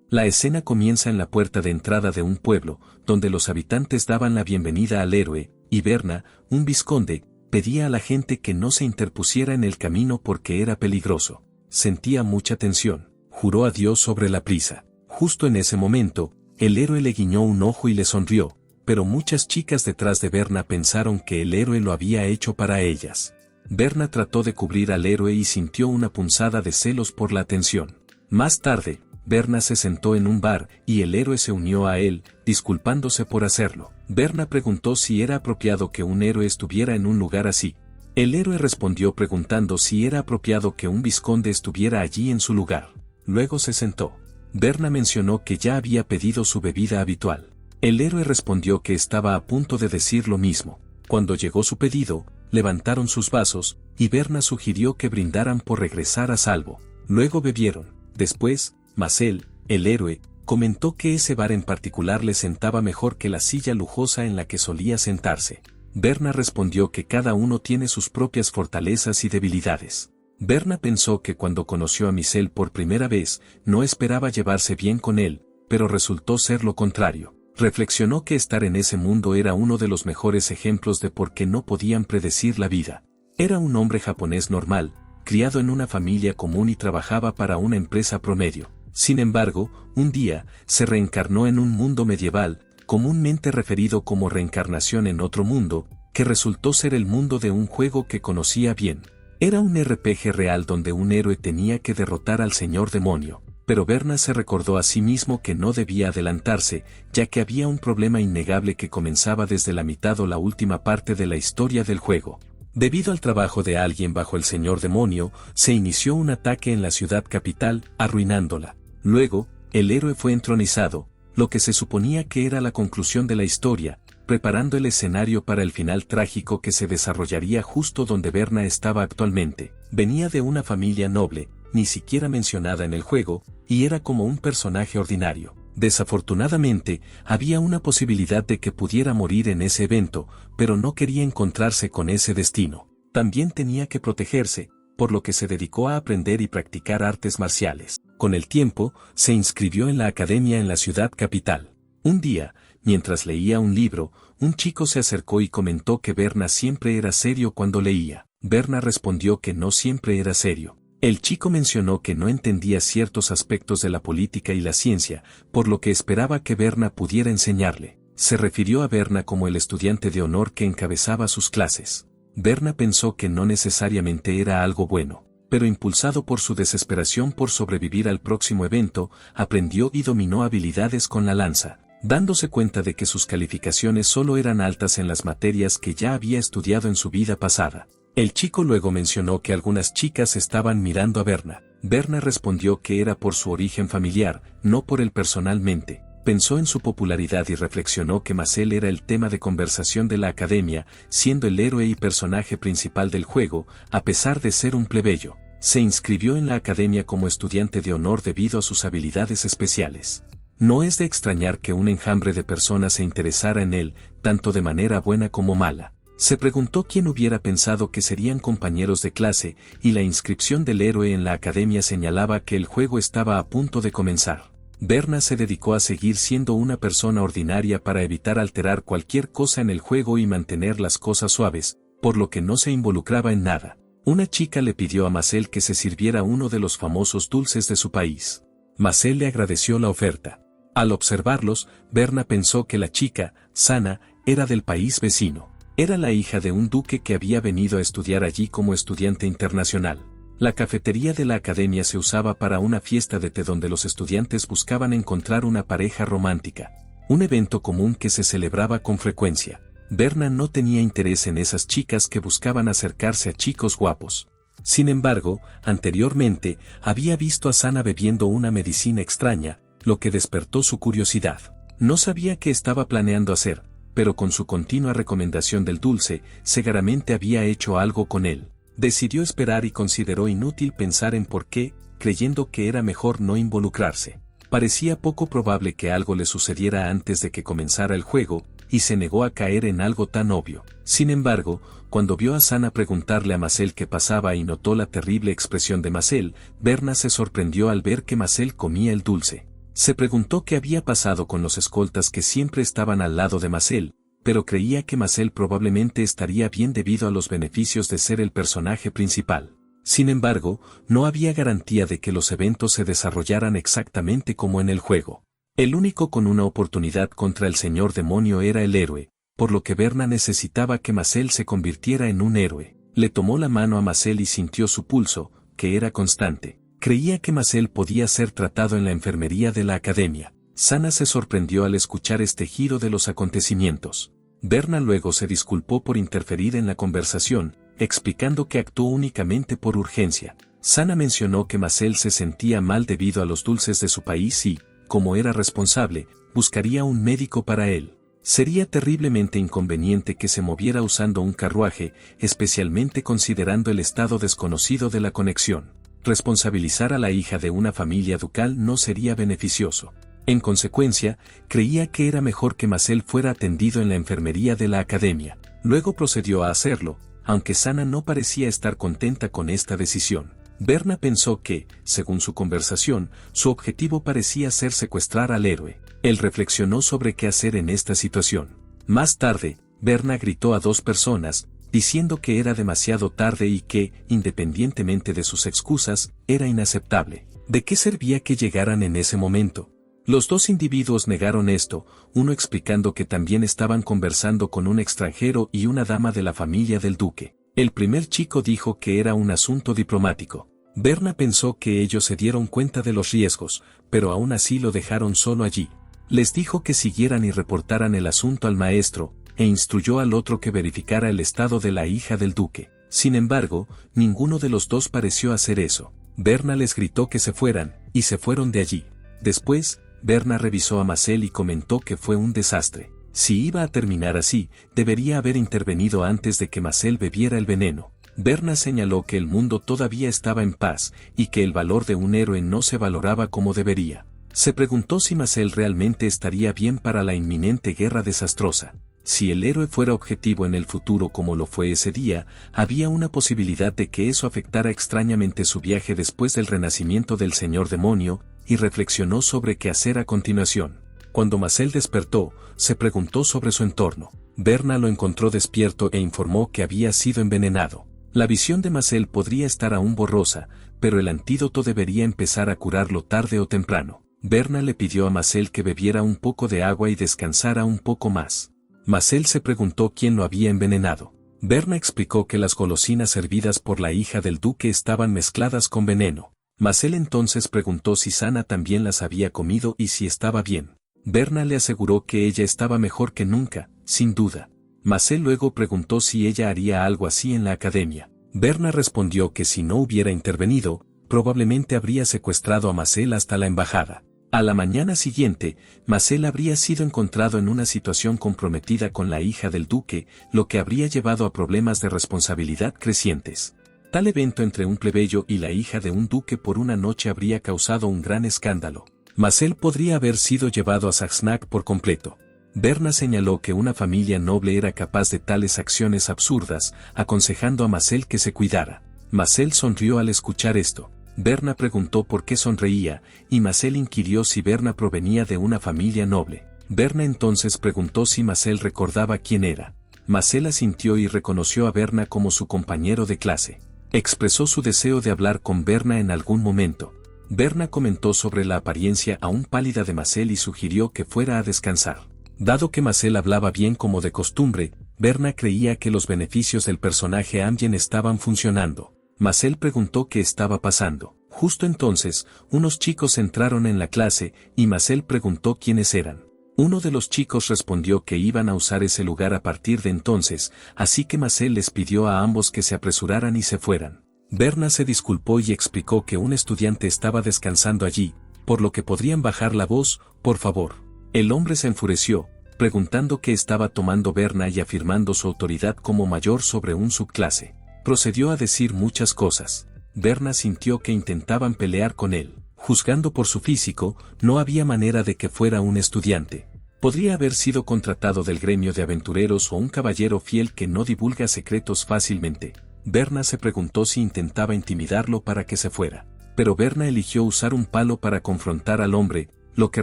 La escena comienza en la puerta de entrada de un pueblo, donde los habitantes daban la bienvenida al héroe, y Berna, un vizconde, pedía a la gente que no se interpusiera en el camino porque era peligroso. Sentía mucha tensión. Juró a Dios sobre la prisa. Justo en ese momento, el héroe le guiñó un ojo y le sonrió, pero muchas chicas detrás de Berna pensaron que el héroe lo había hecho para ellas. Berna trató de cubrir al héroe y sintió una punzada de celos por la atención. Más tarde, Berna se sentó en un bar y el héroe se unió a él, disculpándose por hacerlo. Berna preguntó si era apropiado que un héroe estuviera en un lugar así. El héroe respondió preguntando si era apropiado que un vizconde estuviera allí en su lugar. Luego se sentó. Berna mencionó que ya había pedido su bebida habitual. El héroe respondió que estaba a punto de decir lo mismo. Cuando llegó su pedido, levantaron sus vasos, y Berna sugirió que brindaran por regresar a salvo. Luego bebieron. Después, Marcel, el héroe, comentó que ese bar en particular le sentaba mejor que la silla lujosa en la que solía sentarse. Berna respondió que cada uno tiene sus propias fortalezas y debilidades. Berna pensó que cuando conoció a Marcel por primera vez, no esperaba llevarse bien con él, pero resultó ser lo contrario. Reflexionó que estar en ese mundo era uno de los mejores ejemplos de por qué no podían predecir la vida. Era un hombre japonés normal, criado en una familia común y trabajaba para una empresa promedio. Sin embargo, un día, se reencarnó en un mundo medieval, comúnmente referido como reencarnación en otro mundo, que resultó ser el mundo de un juego que conocía bien. Era un RPG real donde un héroe tenía que derrotar al señor demonio, pero Berna se recordó a sí mismo que no debía adelantarse, ya que había un problema innegable que comenzaba desde la mitad o la última parte de la historia del juego. Debido al trabajo de alguien bajo el señor demonio, se inició un ataque en la ciudad capital, arruinándola. Luego, el héroe fue entronizado, lo que se suponía que era la conclusión de la historia, preparando el escenario para el final trágico que se desarrollaría justo donde Berna estaba actualmente. Venía de una familia noble, ni siquiera mencionada en el juego, y era como un personaje ordinario. Desafortunadamente, había una posibilidad de que pudiera morir en ese evento, pero no quería encontrarse con ese destino. También tenía que protegerse, por lo que se dedicó a aprender y practicar artes marciales. Con el tiempo, se inscribió en la academia en la ciudad capital. Un día, mientras leía un libro, un chico se acercó y comentó que Berna siempre era serio cuando leía. Berna respondió que no siempre era serio. El chico mencionó que no entendía ciertos aspectos de la política y la ciencia, por lo que esperaba que Berna pudiera enseñarle. Se refirió a Berna como el estudiante de honor que encabezaba sus clases. Berna pensó que no necesariamente era algo bueno, pero impulsado por su desesperación por sobrevivir al próximo evento, aprendió y dominó habilidades con la lanza, dándose cuenta de que sus calificaciones solo eran altas en las materias que ya había estudiado en su vida pasada. El chico luego mencionó que algunas chicas estaban mirando a Berna. Berna respondió que era por su origen familiar, no por él personalmente. Pensó en su popularidad y reflexionó que Marcel era el tema de conversación de la academia, siendo el héroe y personaje principal del juego, a pesar de ser un plebeyo. Se inscribió en la academia como estudiante de honor debido a sus habilidades especiales. No es de extrañar que un enjambre de personas se interesara en él, tanto de manera buena como mala. Se preguntó quién hubiera pensado que serían compañeros de clase, y la inscripción del héroe en la academia señalaba que el juego estaba a punto de comenzar. Berna se dedicó a seguir siendo una persona ordinaria para evitar alterar cualquier cosa en el juego y mantener las cosas suaves, por lo que no se involucraba en nada. Una chica le pidió a Marcel que se sirviera uno de los famosos dulces de su país. Marcel le agradeció la oferta. Al observarlos, Berna pensó que la chica, Sana, era del país vecino. Era la hija de un duque que había venido a estudiar allí como estudiante internacional. La cafetería de la academia se usaba para una fiesta de té donde los estudiantes buscaban encontrar una pareja romántica, un evento común que se celebraba con frecuencia. Berna no tenía interés en esas chicas que buscaban acercarse a chicos guapos. Sin embargo, anteriormente, había visto a Sana bebiendo una medicina extraña, lo que despertó su curiosidad. No sabía qué estaba planeando hacer, pero con su continua recomendación del dulce, seguramente había hecho algo con él. Decidió esperar y consideró inútil pensar en por qué, creyendo que era mejor no involucrarse. Parecía poco probable que algo le sucediera antes de que comenzara el juego, y se negó a caer en algo tan obvio. Sin embargo, cuando vio a Sana preguntarle a Marcel qué pasaba y notó la terrible expresión de Marcel, Berna se sorprendió al ver que Marcel comía el dulce. Se preguntó qué había pasado con los escoltas que siempre estaban al lado de Marcel, pero creía que Marcel probablemente estaría bien debido a los beneficios de ser el personaje principal. Sin embargo, no había garantía de que los eventos se desarrollaran exactamente como en el juego. El único con una oportunidad contra el señor demonio era el héroe, por lo que Berna necesitaba que Marcel se convirtiera en un héroe. Le tomó la mano a Marcel y sintió su pulso, que era constante. Creía que Marcel podía ser tratado en la enfermería de la academia. Sana se sorprendió al escuchar este giro de los acontecimientos. Berna luego se disculpó por interferir en la conversación, explicando que actuó únicamente por urgencia. Sana mencionó que Marcel se sentía mal debido a los dulces de su país y, como era responsable, buscaría un médico para él. Sería terriblemente inconveniente que se moviera usando un carruaje, especialmente considerando el estado desconocido de la conexión. Responsabilizar a la hija de una familia ducal no sería beneficioso. En consecuencia, creía que era mejor que Marcel fuera atendido en la enfermería de la academia. Luego procedió a hacerlo, aunque Sana no parecía estar contenta con esta decisión. Berna pensó que, según su conversación, su objetivo parecía ser secuestrar al héroe. Él reflexionó sobre qué hacer en esta situación. Más tarde, Berna gritó a 2 personas, diciendo que era demasiado tarde y que, independientemente de sus excusas, era inaceptable. ¿De qué servía que llegaran en ese momento? Los 2 individuos negaron esto, uno explicando que también estaban conversando con un extranjero y una dama de la familia del duque. El primer chico dijo que era un asunto diplomático. Berna pensó que ellos se dieron cuenta de los riesgos, pero aún así lo dejaron solo allí. Les dijo que siguieran y reportaran el asunto al maestro, e instruyó al otro que verificara el estado de la hija del duque. Sin embargo, ninguno de los 2 pareció hacer eso. Berna les gritó que se fueran, y se fueron de allí. Después, Berna revisó a Marcel y comentó que fue un desastre. Si iba a terminar así, debería haber intervenido antes de que Marcel bebiera el veneno. Berna señaló que el mundo todavía estaba en paz, y que el valor de un héroe no se valoraba como debería. Se preguntó si Marcel realmente estaría bien para la inminente guerra desastrosa. Si el héroe fuera objetivo en el futuro como lo fue ese día, había una posibilidad de que eso afectara extrañamente su viaje después del renacimiento del señor demonio, y reflexionó sobre qué hacer a continuación. Cuando Marcel despertó, se preguntó sobre su entorno. Berna lo encontró despierto e informó que había sido envenenado. La visión de Marcel podría estar aún borrosa, pero el antídoto debería empezar a curarlo tarde o temprano. Berna le pidió a Marcel que bebiera un poco de agua y descansara un poco más. Marcel se preguntó quién lo había envenenado. Berna explicó que las golosinas servidas por la hija del duque estaban mezcladas con veneno. Marcel entonces preguntó si Sana también las había comido y si estaba bien. Berna le aseguró que ella estaba mejor que nunca, sin duda. Marcel luego preguntó si ella haría algo así en la academia. Berna respondió que si no hubiera intervenido, probablemente habría secuestrado a Marcel hasta la embajada. A la mañana siguiente, Marcel habría sido encontrado en una situación comprometida con la hija del duque, lo que habría llevado a problemas de responsabilidad crecientes. Tal evento entre un plebeyo y la hija de un duque por una noche habría causado un gran escándalo. Marcel podría haber sido llevado a Saxnac por completo. Berna señaló que una familia noble era capaz de tales acciones absurdas, aconsejando a Marcel que se cuidara. Marcel sonrió al escuchar esto. Berna preguntó por qué sonreía, y Marcel inquirió si Berna provenía de una familia noble. Berna entonces preguntó si Marcel recordaba quién era. Marcel asintió y reconoció a Berna como su compañero de clase. Expresó su deseo de hablar con Berna en algún momento. Berna comentó sobre la apariencia aún pálida de Marcel y sugirió que fuera a descansar. Dado que Marcel hablaba bien como de costumbre, Berna creía que los beneficios del personaje Amjen estaban funcionando. Marcel preguntó qué estaba pasando. Justo entonces, unos chicos entraron en la clase, y Marcel preguntó quiénes eran. Uno de los chicos respondió que iban a usar ese lugar a partir de entonces, así que Marcel les pidió a ambos que se apresuraran y se fueran. Berna se disculpó y explicó que un estudiante estaba descansando allí, por lo que podrían bajar la voz, por favor. El hombre se enfureció, preguntando qué estaba tomando Berna y afirmando su autoridad como mayor sobre un subclase. Procedió a decir muchas cosas. Berna sintió que intentaban pelear con él. Juzgando por su físico, no había manera de que fuera un estudiante. Podría haber sido contratado del gremio de aventureros o un caballero fiel que no divulga secretos fácilmente. Berna se preguntó si intentaba intimidarlo para que se fuera. Pero Berna eligió usar un palo para confrontar al hombre, lo que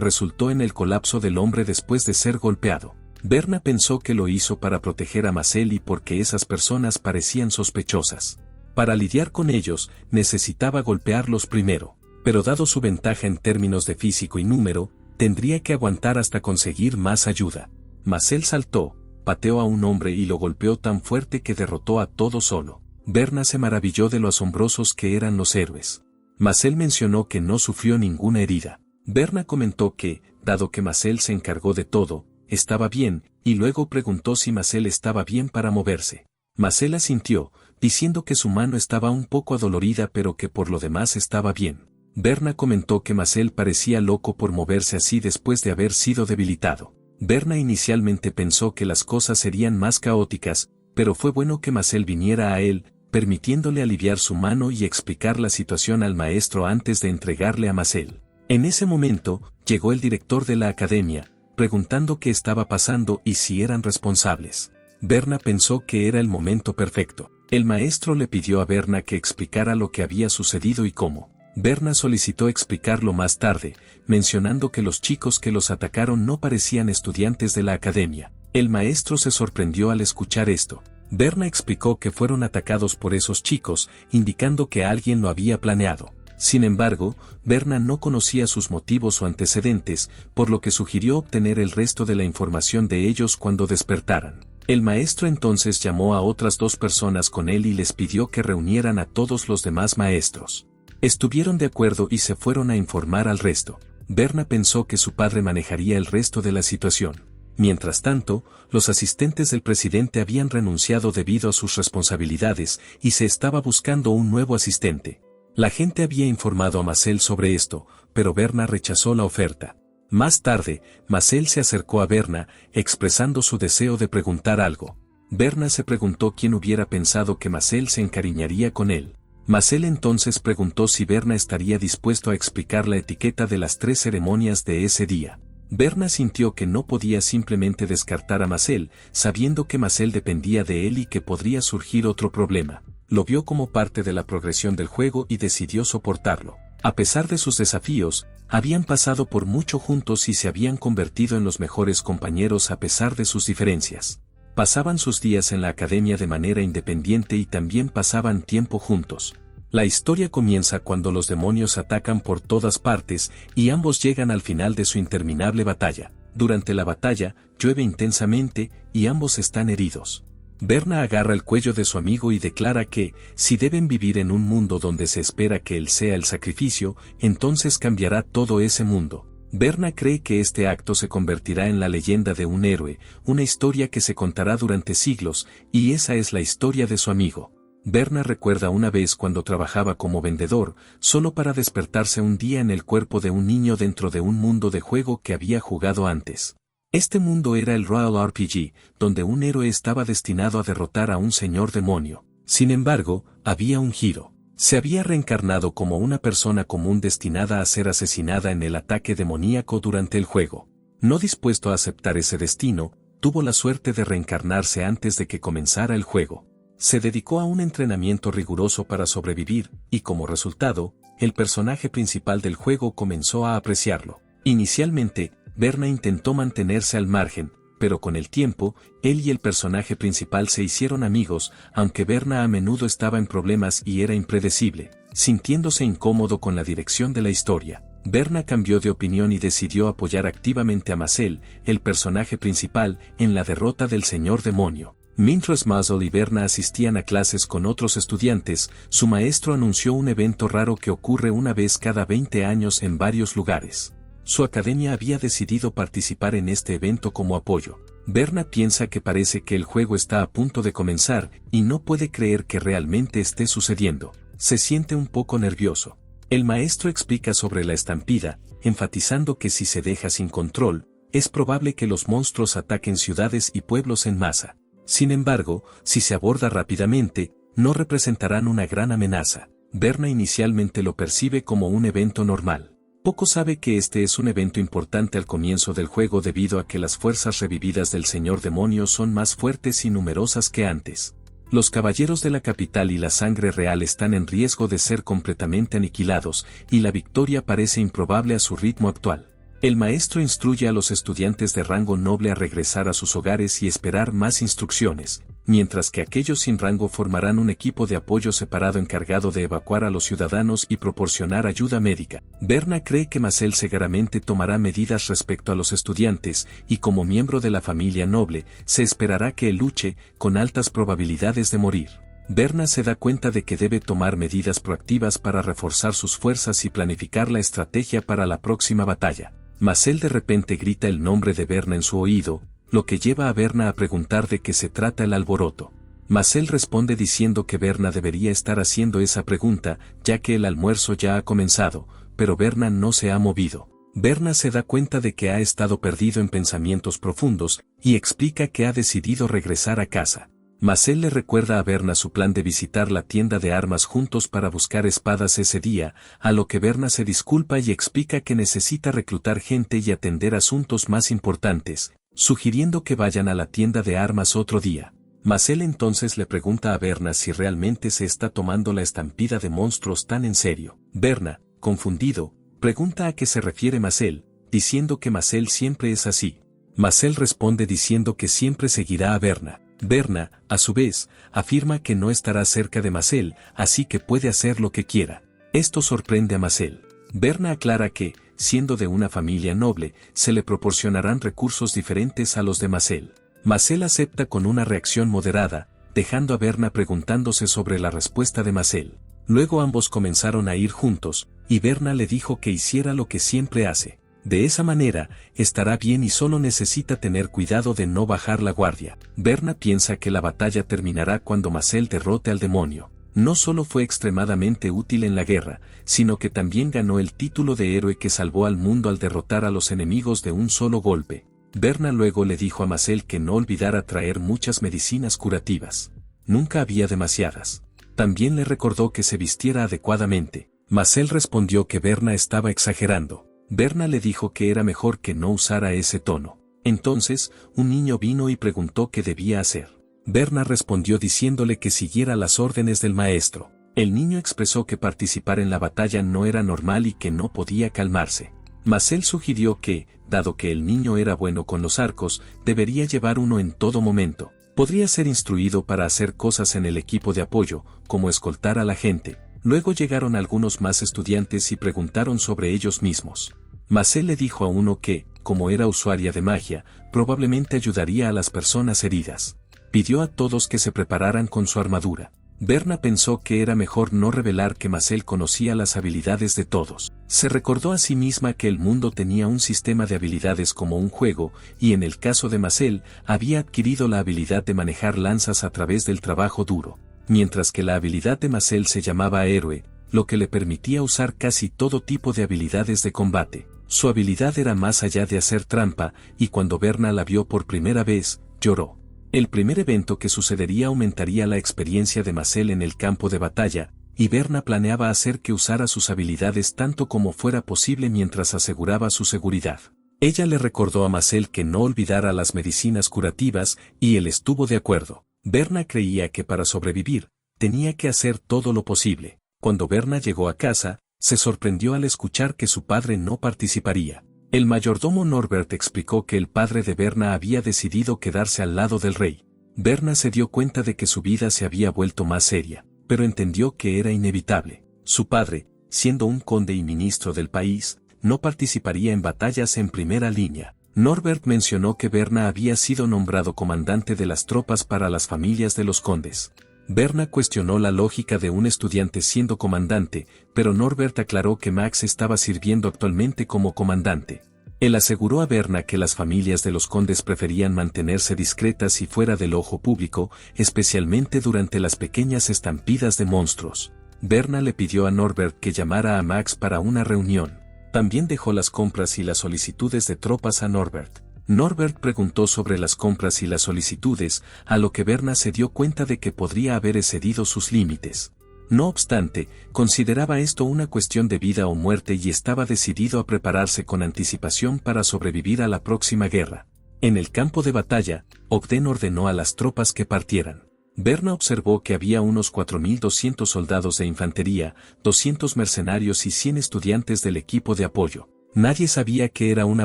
resultó en el colapso del hombre después de ser golpeado. Berna pensó que lo hizo para proteger a Marcel y porque esas personas parecían sospechosas. Para lidiar con ellos, necesitaba golpearlos primero, pero dado su ventaja en términos de físico y número, tendría que aguantar hasta conseguir más ayuda. Marcel saltó, pateó a un hombre y lo golpeó tan fuerte que derrotó a todo solo. Berna se maravilló de lo asombrosos que eran los héroes. Marcel mencionó que no sufrió ninguna herida. Berna comentó que, dado que Marcel se encargó de todo, estaba bien, y luego preguntó si Marcel estaba bien para moverse. Marcel asintió, diciendo que su mano estaba un poco adolorida pero que por lo demás estaba bien. Berna comentó que Marcel parecía loco por moverse así después de haber sido debilitado. Berna inicialmente pensó que las cosas serían más caóticas, pero fue bueno que Marcel viniera a él, permitiéndole aliviar su mano y explicar la situación al maestro antes de entregarle a Marcel. En ese momento, llegó el director de la academia, preguntando qué estaba pasando y si eran responsables. Berna pensó que era el momento perfecto. El maestro le pidió a Berna que explicara lo que había sucedido y cómo. Berna solicitó explicarlo más tarde, mencionando que los chicos que los atacaron no parecían estudiantes de la academia. El maestro se sorprendió al escuchar esto. Berna explicó que fueron atacados por esos chicos, indicando que alguien lo había planeado. Sin embargo, Berna no conocía sus motivos o antecedentes, por lo que sugirió obtener el resto de la información de ellos cuando despertaran. El maestro entonces llamó a otras 2 personas con él y les pidió que reunieran a todos los demás maestros. Estuvieron de acuerdo y se fueron a informar al resto. Berna pensó que su padre manejaría el resto de la situación. Mientras tanto, los asistentes del presidente habían renunciado debido a sus responsabilidades y se estaba buscando un nuevo asistente. La gente había informado a Marcel sobre esto, pero Berna rechazó la oferta. Más tarde, Marcel se acercó a Berna, expresando su deseo de preguntar algo. Berna se preguntó quién hubiera pensado que Marcel se encariñaría con él. Marcel entonces preguntó si Berna estaría dispuesto a explicar la etiqueta de las 3 ceremonias de ese día. Berna sintió que no podía simplemente descartar a Marcel, sabiendo que Marcel dependía de él y que podría surgir otro problema. Lo vio como parte de la progresión del juego y decidió soportarlo. A pesar de sus desafíos, habían pasado por mucho juntos y se habían convertido en los mejores compañeros a pesar de sus diferencias. Pasaban sus días en la academia de manera independiente y también pasaban tiempo juntos. La historia comienza cuando los demonios atacan por todas partes y ambos llegan al final de su interminable batalla. Durante la batalla, llueve intensamente y ambos están heridos. Berna agarra el cuello de su amigo y declara que, si deben vivir en un mundo donde se espera que él sea el sacrificio, entonces cambiará todo ese mundo. Berna cree que este acto se convertirá en la leyenda de un héroe, una historia que se contará durante siglos, y esa es la historia de su amigo. Berna recuerda una vez cuando trabajaba como vendedor, solo para despertarse un día en el cuerpo de un niño dentro de un mundo de juego que había jugado antes. Este mundo era el Royal RPG, donde un héroe estaba destinado a derrotar a un señor demonio. Sin embargo, había un giro. Se había reencarnado como una persona común destinada a ser asesinada en el ataque demoníaco durante el juego. No dispuesto a aceptar ese destino, tuvo la suerte de reencarnarse antes de que comenzara el juego. Se dedicó a un entrenamiento riguroso para sobrevivir, y como resultado, el personaje principal del juego comenzó a apreciarlo. Inicialmente, Berna intentó mantenerse al margen, pero con el tiempo, él y el personaje principal se hicieron amigos, aunque Berna a menudo estaba en problemas y era impredecible, sintiéndose incómodo con la dirección de la historia. Berna cambió de opinión y decidió apoyar activamente a Marcel, el personaje principal, en la derrota del señor demonio. Mientras Marcel y Berna asistían a clases con otros estudiantes, su maestro anunció un evento raro que ocurre una vez cada 20 años en varios lugares. Su academia había decidido participar en este evento como apoyo. Berna piensa que parece que el juego está a punto de comenzar y no puede creer que realmente esté sucediendo. Se siente un poco nervioso. El maestro explica sobre la estampida, enfatizando que si se deja sin control, es probable que los monstruos ataquen ciudades y pueblos en masa. Sin embargo, si se aborda rápidamente, no representarán una gran amenaza. Berna inicialmente lo percibe como un evento normal. Poco sabe que este es un evento importante al comienzo del juego debido a que las fuerzas revividas del señor demonio son más fuertes y numerosas que antes. Los caballeros de la capital y la sangre real están en riesgo de ser completamente aniquilados, y la victoria parece improbable a su ritmo actual. El maestro instruye a los estudiantes de rango noble a regresar a sus hogares y esperar más instrucciones, mientras que aquellos sin rango formarán un equipo de apoyo separado encargado de evacuar a los ciudadanos y proporcionar ayuda médica. Berna cree que Marcel seguramente tomará medidas respecto a los estudiantes y como miembro de la familia noble, se esperará que él luche, con altas probabilidades de morir. Berna se da cuenta de que debe tomar medidas proactivas para reforzar sus fuerzas y planificar la estrategia para la próxima batalla. Marcel de repente grita el nombre de Berna en su oído, lo que lleva a Berna a preguntar de qué se trata el alboroto. Marcel responde diciendo que Berna debería estar haciendo esa pregunta, ya que el almuerzo ya ha comenzado, pero Berna no se ha movido. Berna se da cuenta de que ha estado perdido en pensamientos profundos, y explica que ha decidido regresar a casa. Marcel le recuerda a Berna su plan de visitar la tienda de armas juntos para buscar espadas ese día, a lo que Berna se disculpa y explica que necesita reclutar gente y atender asuntos más importantes, sugiriendo que vayan a la tienda de armas otro día. Marcel entonces le pregunta a Berna si realmente se está tomando la estampida de monstruos tan en serio. Berna, confundido, pregunta a qué se refiere Marcel, diciendo que Marcel siempre es así. Marcel responde diciendo que siempre seguirá a Berna. Berna, a su vez, afirma que no estará cerca de Marcel, así que puede hacer lo que quiera. Esto sorprende a Marcel. Berna aclara que, siendo de una familia noble, se le proporcionarán recursos diferentes a los de Marcel. Marcel acepta con una reacción moderada, dejando a Berna preguntándose sobre la respuesta de Marcel. Luego ambos comenzaron a ir juntos, y Berna le dijo que hiciera lo que siempre hace. De esa manera, estará bien y solo necesita tener cuidado de no bajar la guardia. Berna piensa que la batalla terminará cuando Marcel derrote al demonio. No solo fue extremadamente útil en la guerra, sino que también ganó el título de héroe que salvó al mundo al derrotar a los enemigos de un solo golpe. Berna luego le dijo a Marcel que no olvidara traer muchas medicinas curativas. Nunca había demasiadas. También le recordó que se vistiera adecuadamente. Marcel respondió que Berna estaba exagerando. Berna le dijo que era mejor que no usara ese tono. Entonces, un niño vino y preguntó qué debía hacer. Berna respondió diciéndole que siguiera las órdenes del maestro. El niño expresó que participar en la batalla no era normal y que no podía calmarse. Marcel sugirió que, dado que el niño era bueno con los arcos, debería llevar uno en todo momento. Podría ser instruido para hacer cosas en el equipo de apoyo, como escoltar a la gente. Luego llegaron algunos más estudiantes y preguntaron sobre ellos mismos. Marcel le dijo a uno que, como era usuaria de magia, probablemente ayudaría a las personas heridas. Pidió a todos que se prepararan con su armadura. Berna pensó que era mejor no revelar que Marcel conocía las habilidades de todos. Se recordó a sí misma que el mundo tenía un sistema de habilidades como un juego, y en el caso de Marcel, había adquirido la habilidad de manejar lanzas a través del trabajo duro. Mientras que la habilidad de Marcel se llamaba héroe, lo que le permitía usar casi todo tipo de habilidades de combate. Su habilidad era más allá de hacer trampa, y cuando Berna la vio por primera vez, lloró. El primer evento que sucedería aumentaría la experiencia de Marcel en el campo de batalla, y Berna planeaba hacer que usara sus habilidades tanto como fuera posible mientras aseguraba su seguridad. Ella le recordó a Marcel que no olvidara las medicinas curativas, y él estuvo de acuerdo. Berna creía que para sobrevivir, tenía que hacer todo lo posible. Cuando Berna llegó a casa, se sorprendió al escuchar que su padre no participaría. El mayordomo Norbert explicó que el padre de Berna había decidido quedarse al lado del rey. Berna se dio cuenta de que su vida se había vuelto más seria, pero entendió que era inevitable. Su padre, siendo un conde y ministro del país, no participaría en batallas en primera línea. Norbert mencionó que Berna había sido nombrado comandante de las tropas para las familias de los condes. Berna cuestionó la lógica de un estudiante siendo comandante, pero Norbert aclaró que Max estaba sirviendo actualmente como comandante. Él aseguró a Berna que las familias de los condes preferían mantenerse discretas y fuera del ojo público, especialmente durante las pequeñas estampidas de monstruos. Berna le pidió a Norbert que llamara a Max para una reunión. También dejó las compras y las solicitudes de tropas a Norbert. Norbert preguntó sobre las compras y las solicitudes, a lo que Berna se dio cuenta de que podría haber excedido sus límites. No obstante, consideraba esto una cuestión de vida o muerte y estaba decidido a prepararse con anticipación para sobrevivir a la próxima guerra. En el campo de batalla, Ogden ordenó a las tropas que partieran. Berna observó que había unos 4.200 soldados de infantería, 200 mercenarios y 100 estudiantes del equipo de apoyo. Nadie sabía que era una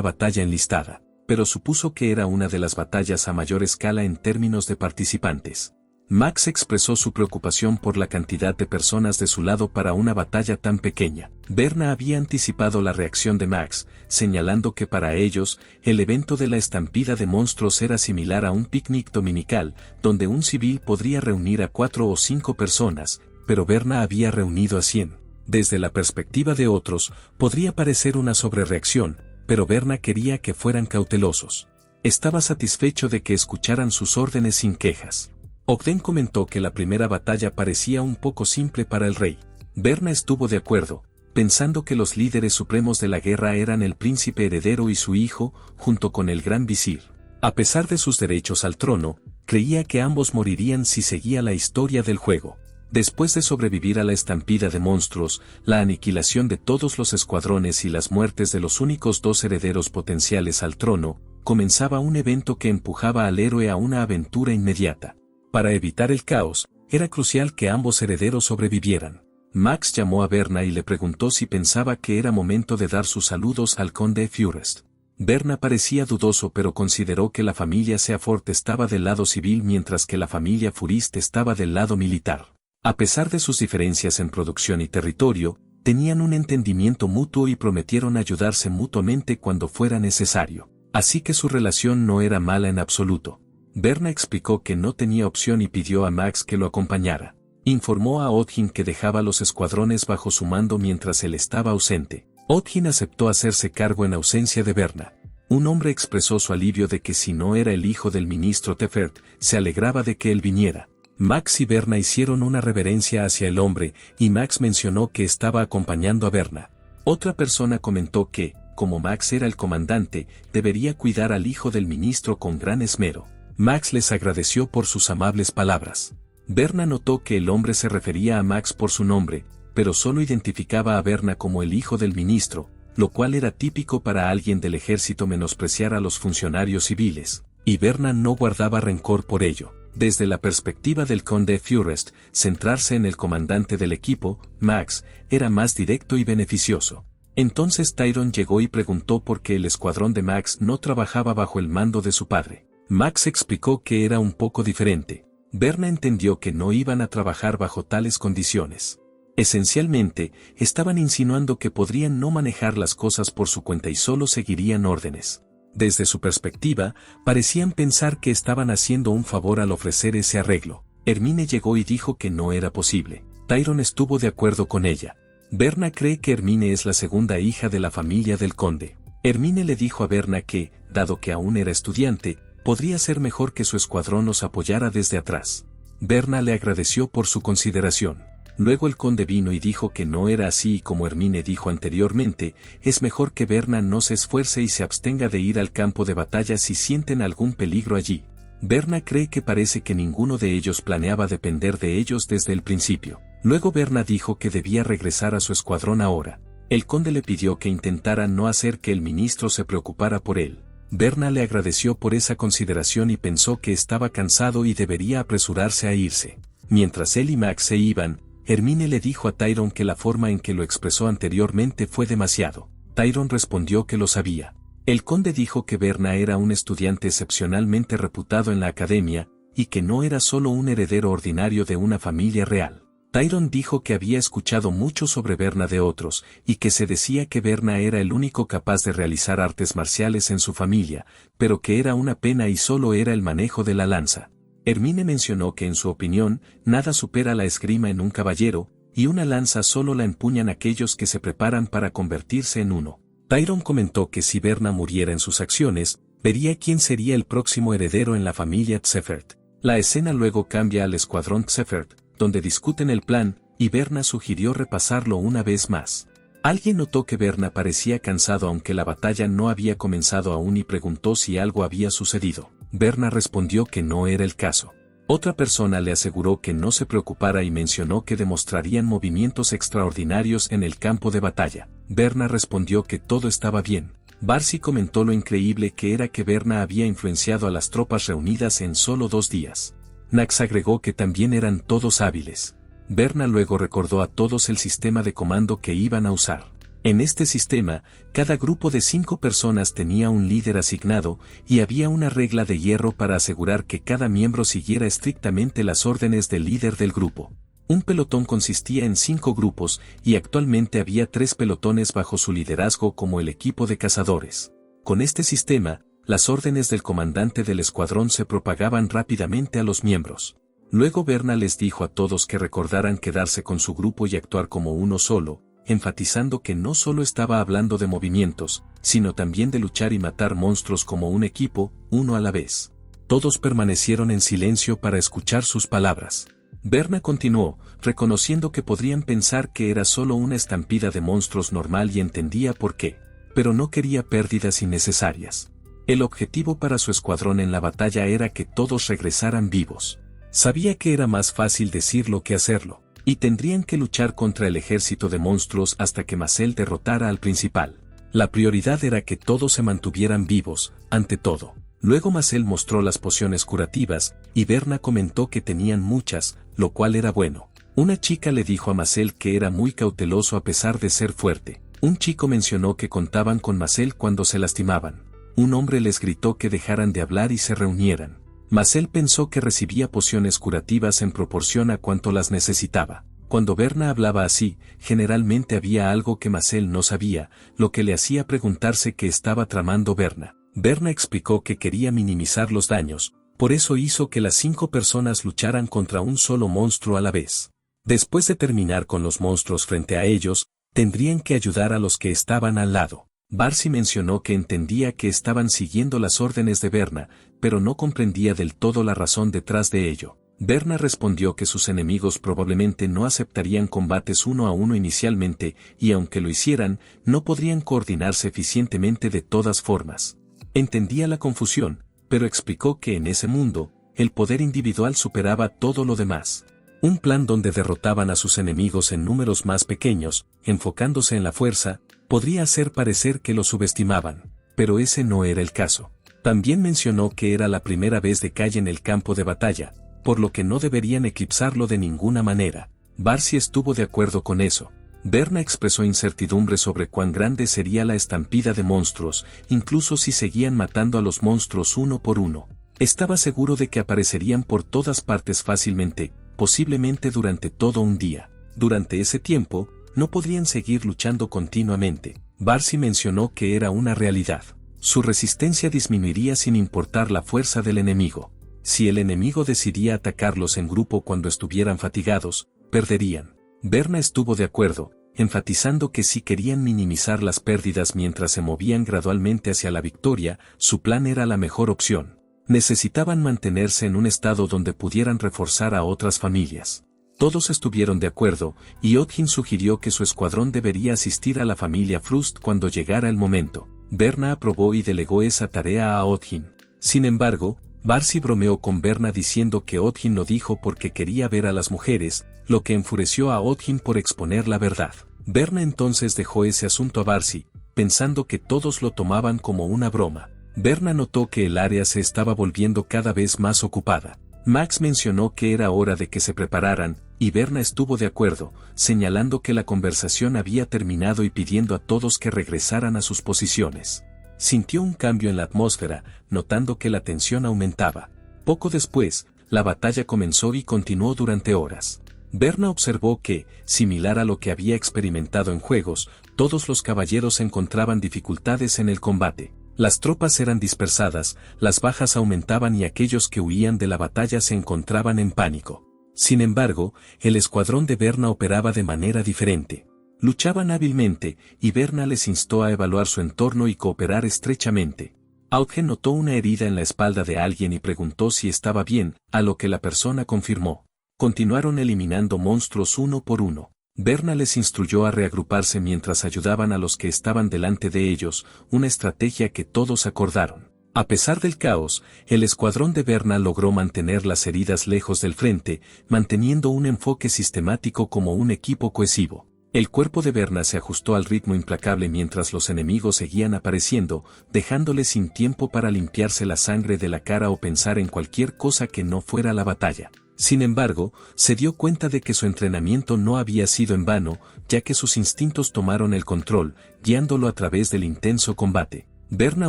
batalla enlistada, pero supuso que era una de las batallas a mayor escala en términos de participantes. Max expresó su preocupación por la cantidad de personas de su lado para una batalla tan pequeña. Berna había anticipado la reacción de Max, señalando que para ellos, el evento de la estampida de monstruos era similar a un picnic dominical, donde un civil podría reunir a 4 o 5 personas, pero Berna había reunido a 100. Desde la perspectiva de otros, podría parecer una sobrereacción, pero Berna quería que fueran cautelosos. Estaba satisfecho de que escucharan sus órdenes sin quejas. Ogden comentó que la primera batalla parecía un poco simple para el rey. Berna estuvo de acuerdo, pensando que los líderes supremos de la guerra eran el príncipe heredero y su hijo, junto con el gran visir. A pesar de sus derechos al trono, creía que ambos morirían si seguía la historia del juego. Después de sobrevivir a la estampida de monstruos, la aniquilación de todos los escuadrones y las muertes de los únicos 2 herederos potenciales al trono, comenzaba un evento que empujaba al héroe a una aventura inmediata. Para evitar el caos, era crucial que ambos herederos sobrevivieran. Max llamó a Berna y le preguntó si pensaba que era momento de dar sus saludos al conde Furest. Berna parecía dudoso pero consideró que la familia Seafort estaba del lado civil mientras que la familia Furist estaba del lado militar. A pesar de sus diferencias en producción y territorio, tenían un entendimiento mutuo y prometieron ayudarse mutuamente cuando fuera necesario. Así que su relación no era mala en absoluto. Berna explicó que no tenía opción y pidió a Max que lo acompañara. Informó a Odin que dejaba los escuadrones bajo su mando mientras él estaba ausente. Odin aceptó hacerse cargo en ausencia de Berna. Un hombre expresó su alivio de que si no era el hijo del ministro Tefert, se alegraba de que él viniera. Max y Berna hicieron una reverencia hacia el hombre, y Max mencionó que estaba acompañando a Berna. Otra persona comentó que, como Max era el comandante, debería cuidar al hijo del ministro con gran esmero. Max les agradeció por sus amables palabras. Berna notó que el hombre se refería a Max por su nombre, pero solo identificaba a Berna como el hijo del ministro, lo cual era típico para alguien del ejército menospreciar a los funcionarios civiles, y Berna no guardaba rencor por ello. Desde la perspectiva del conde Furest, centrarse en el comandante del equipo, Max, era más directo y beneficioso. Entonces Tyron llegó y preguntó por qué el escuadrón de Max no trabajaba bajo el mando de su padre. Max explicó que era un poco diferente. Berna entendió que no iban a trabajar bajo tales condiciones. Esencialmente, estaban insinuando que podrían no manejar las cosas por su cuenta y solo seguirían órdenes. Desde su perspectiva, parecían pensar que estaban haciendo un favor al ofrecer ese arreglo. Hermine llegó y dijo que no era posible. Tyron estuvo de acuerdo con ella. Berna cree que Hermine es la segunda hija de la familia del conde. Hermine le dijo a Berna que, dado que aún era estudiante, podría ser mejor que su escuadrón los apoyara desde atrás. Berna le agradeció por su consideración. Luego el conde vino y dijo que no era así y como Hermine dijo anteriormente, es mejor que Berna no se esfuerce y se abstenga de ir al campo de batalla si sienten algún peligro allí. Berna cree que parece que ninguno de ellos planeaba depender de ellos desde el principio. Luego Berna dijo que debía regresar a su escuadrón ahora. El conde le pidió que intentara no hacer que el ministro se preocupara por él. Berna le agradeció por esa consideración y pensó que estaba cansado y debería apresurarse a irse. Mientras él y Max se iban, Hermine le dijo a Tyron que la forma en que lo expresó anteriormente fue demasiado. Tyron respondió que lo sabía. El conde dijo que Berna era un estudiante excepcionalmente reputado en la academia, y que no era solo un heredero ordinario de una familia real. Tyron dijo que había escuchado mucho sobre Berna de otros, y que se decía que Berna era el único capaz de realizar artes marciales en su familia, pero que era una pena y solo era el manejo de la lanza. Hermine mencionó que en su opinión, nada supera la esgrima en un caballero, y una lanza solo la empuñan aquellos que se preparan para convertirse en uno. Tyron comentó que si Berna muriera en sus acciones, vería quién sería el próximo heredero en la familia Tsefert. La escena luego cambia al escuadrón Tsefert, donde discuten el plan, y Berna sugirió repasarlo una vez más. Alguien notó que Berna parecía cansado aunque la batalla no había comenzado aún y preguntó si algo había sucedido. Berna respondió que no era el caso. Otra persona le aseguró que no se preocupara y mencionó que demostrarían movimientos extraordinarios en el campo de batalla. Berna respondió que todo estaba bien. Barcy comentó lo increíble que era que Berna había influenciado a las tropas reunidas en solo 2 días. Nax agregó que también eran todos hábiles. Berna luego recordó a todos el sistema de comando que iban a usar. En este sistema, cada grupo de 5 personas tenía un líder asignado, y había una regla de hierro para asegurar que cada miembro siguiera estrictamente las órdenes del líder del grupo. Un pelotón consistía en 5 grupos, y actualmente había 3 pelotones bajo su liderazgo como el equipo de cazadores. Con este sistema, las órdenes del comandante del escuadrón se propagaban rápidamente a los miembros. Luego Berna les dijo a todos que recordaran quedarse con su grupo y actuar como uno solo, enfatizando que no solo estaba hablando de movimientos, sino también de luchar y matar monstruos como un equipo, uno a la vez. Todos permanecieron en silencio para escuchar sus palabras. Berna continuó, reconociendo que podrían pensar que era solo una estampida de monstruos normal y entendía por qué, pero no quería pérdidas innecesarias. El objetivo para su escuadrón en la batalla era que todos regresaran vivos. Sabía que era más fácil decirlo que hacerlo, y tendrían que luchar contra el ejército de monstruos hasta que Marcel derrotara al principal. La prioridad era que todos se mantuvieran vivos, ante todo. Luego Marcel mostró las pociones curativas, y Berna comentó que tenían muchas, lo cual era bueno. Una chica le dijo a Marcel que era muy cauteloso a pesar de ser fuerte. Un chico mencionó que contaban con Marcel cuando se lastimaban. Un hombre les gritó que dejaran de hablar y se reunieran. Marcel pensó que recibía pociones curativas en proporción a cuanto las necesitaba. Cuando Berna hablaba así, generalmente había algo que Marcel no sabía, lo que le hacía preguntarse qué estaba tramando Berna. Berna explicó que quería minimizar los daños, por eso hizo que las 5 personas lucharan contra un solo monstruo a la vez. Después de terminar con los monstruos frente a ellos, tendrían que ayudar a los que estaban al lado. Barcy mencionó que entendía que estaban siguiendo las órdenes de Berna, pero no comprendía del todo la razón detrás de ello. Berna respondió que sus enemigos probablemente no aceptarían combates uno a uno inicialmente, y aunque lo hicieran, no podrían coordinarse eficientemente de todas formas. Entendía la confusión, pero explicó que en ese mundo, el poder individual superaba todo lo demás. Un plan donde derrotaban a sus enemigos en números más pequeños, enfocándose en la fuerza, podría hacer parecer que lo subestimaban, pero ese no era el caso. También mencionó que era la primera vez de Calle en el campo de batalla, por lo que no deberían eclipsarlo de ninguna manera. Barcy estuvo de acuerdo con eso. Berna expresó incertidumbre sobre cuán grande sería la estampida de monstruos, incluso si seguían matando a los monstruos uno por uno. Estaba seguro de que aparecerían por todas partes fácilmente, posiblemente durante todo un día. Durante ese tiempo, no podrían seguir luchando continuamente. Barcy mencionó que era una realidad. Su resistencia disminuiría sin importar la fuerza del enemigo. Si el enemigo decidía atacarlos en grupo cuando estuvieran fatigados, perderían. Berna estuvo de acuerdo, enfatizando que si querían minimizar las pérdidas mientras se movían gradualmente hacia la victoria, su plan era la mejor opción. Necesitaban mantenerse en un estado donde pudieran reforzar a otras familias. Todos estuvieron de acuerdo, y Odin sugirió que su escuadrón debería asistir a la familia Frust cuando llegara el momento. Berna aprobó y delegó esa tarea a Odin. Sin embargo, Barcy bromeó con Berna diciendo que Odin lo dijo porque quería ver a las mujeres, lo que enfureció a Odin por exponer la verdad. Berna entonces dejó ese asunto a Barcy, pensando que todos lo tomaban como una broma. Berna notó que el área se estaba volviendo cada vez más ocupada. Max mencionó que era hora de que se prepararan, y Berna estuvo de acuerdo, señalando que la conversación había terminado y pidiendo a todos que regresaran a sus posiciones. Sintió un cambio en la atmósfera, notando que la tensión aumentaba. Poco después, la batalla comenzó y continuó durante horas. Berna observó que, similar a lo que había experimentado en juegos, todos los caballeros encontraban dificultades en el combate. Las tropas eran dispersadas, las bajas aumentaban y aquellos que huían de la batalla se encontraban en pánico. Sin embargo, el escuadrón de Berna operaba de manera diferente. Luchaban hábilmente, y Berna les instó a evaluar su entorno y cooperar estrechamente. Audge notó una herida en la espalda de alguien y preguntó si estaba bien, a lo que la persona confirmó. Continuaron eliminando monstruos uno por uno. Berna les instruyó a reagruparse mientras ayudaban a los que estaban delante de ellos, una estrategia que todos acordaron. A pesar del caos, el escuadrón de Berna logró mantener las heridas lejos del frente, manteniendo un enfoque sistemático como un equipo cohesivo. El cuerpo de Berna se ajustó al ritmo implacable mientras los enemigos seguían apareciendo, dejándole sin tiempo para limpiarse la sangre de la cara o pensar en cualquier cosa que no fuera la batalla. Sin embargo, se dio cuenta de que su entrenamiento no había sido en vano, ya que sus instintos tomaron el control, guiándolo a través del intenso combate. Berna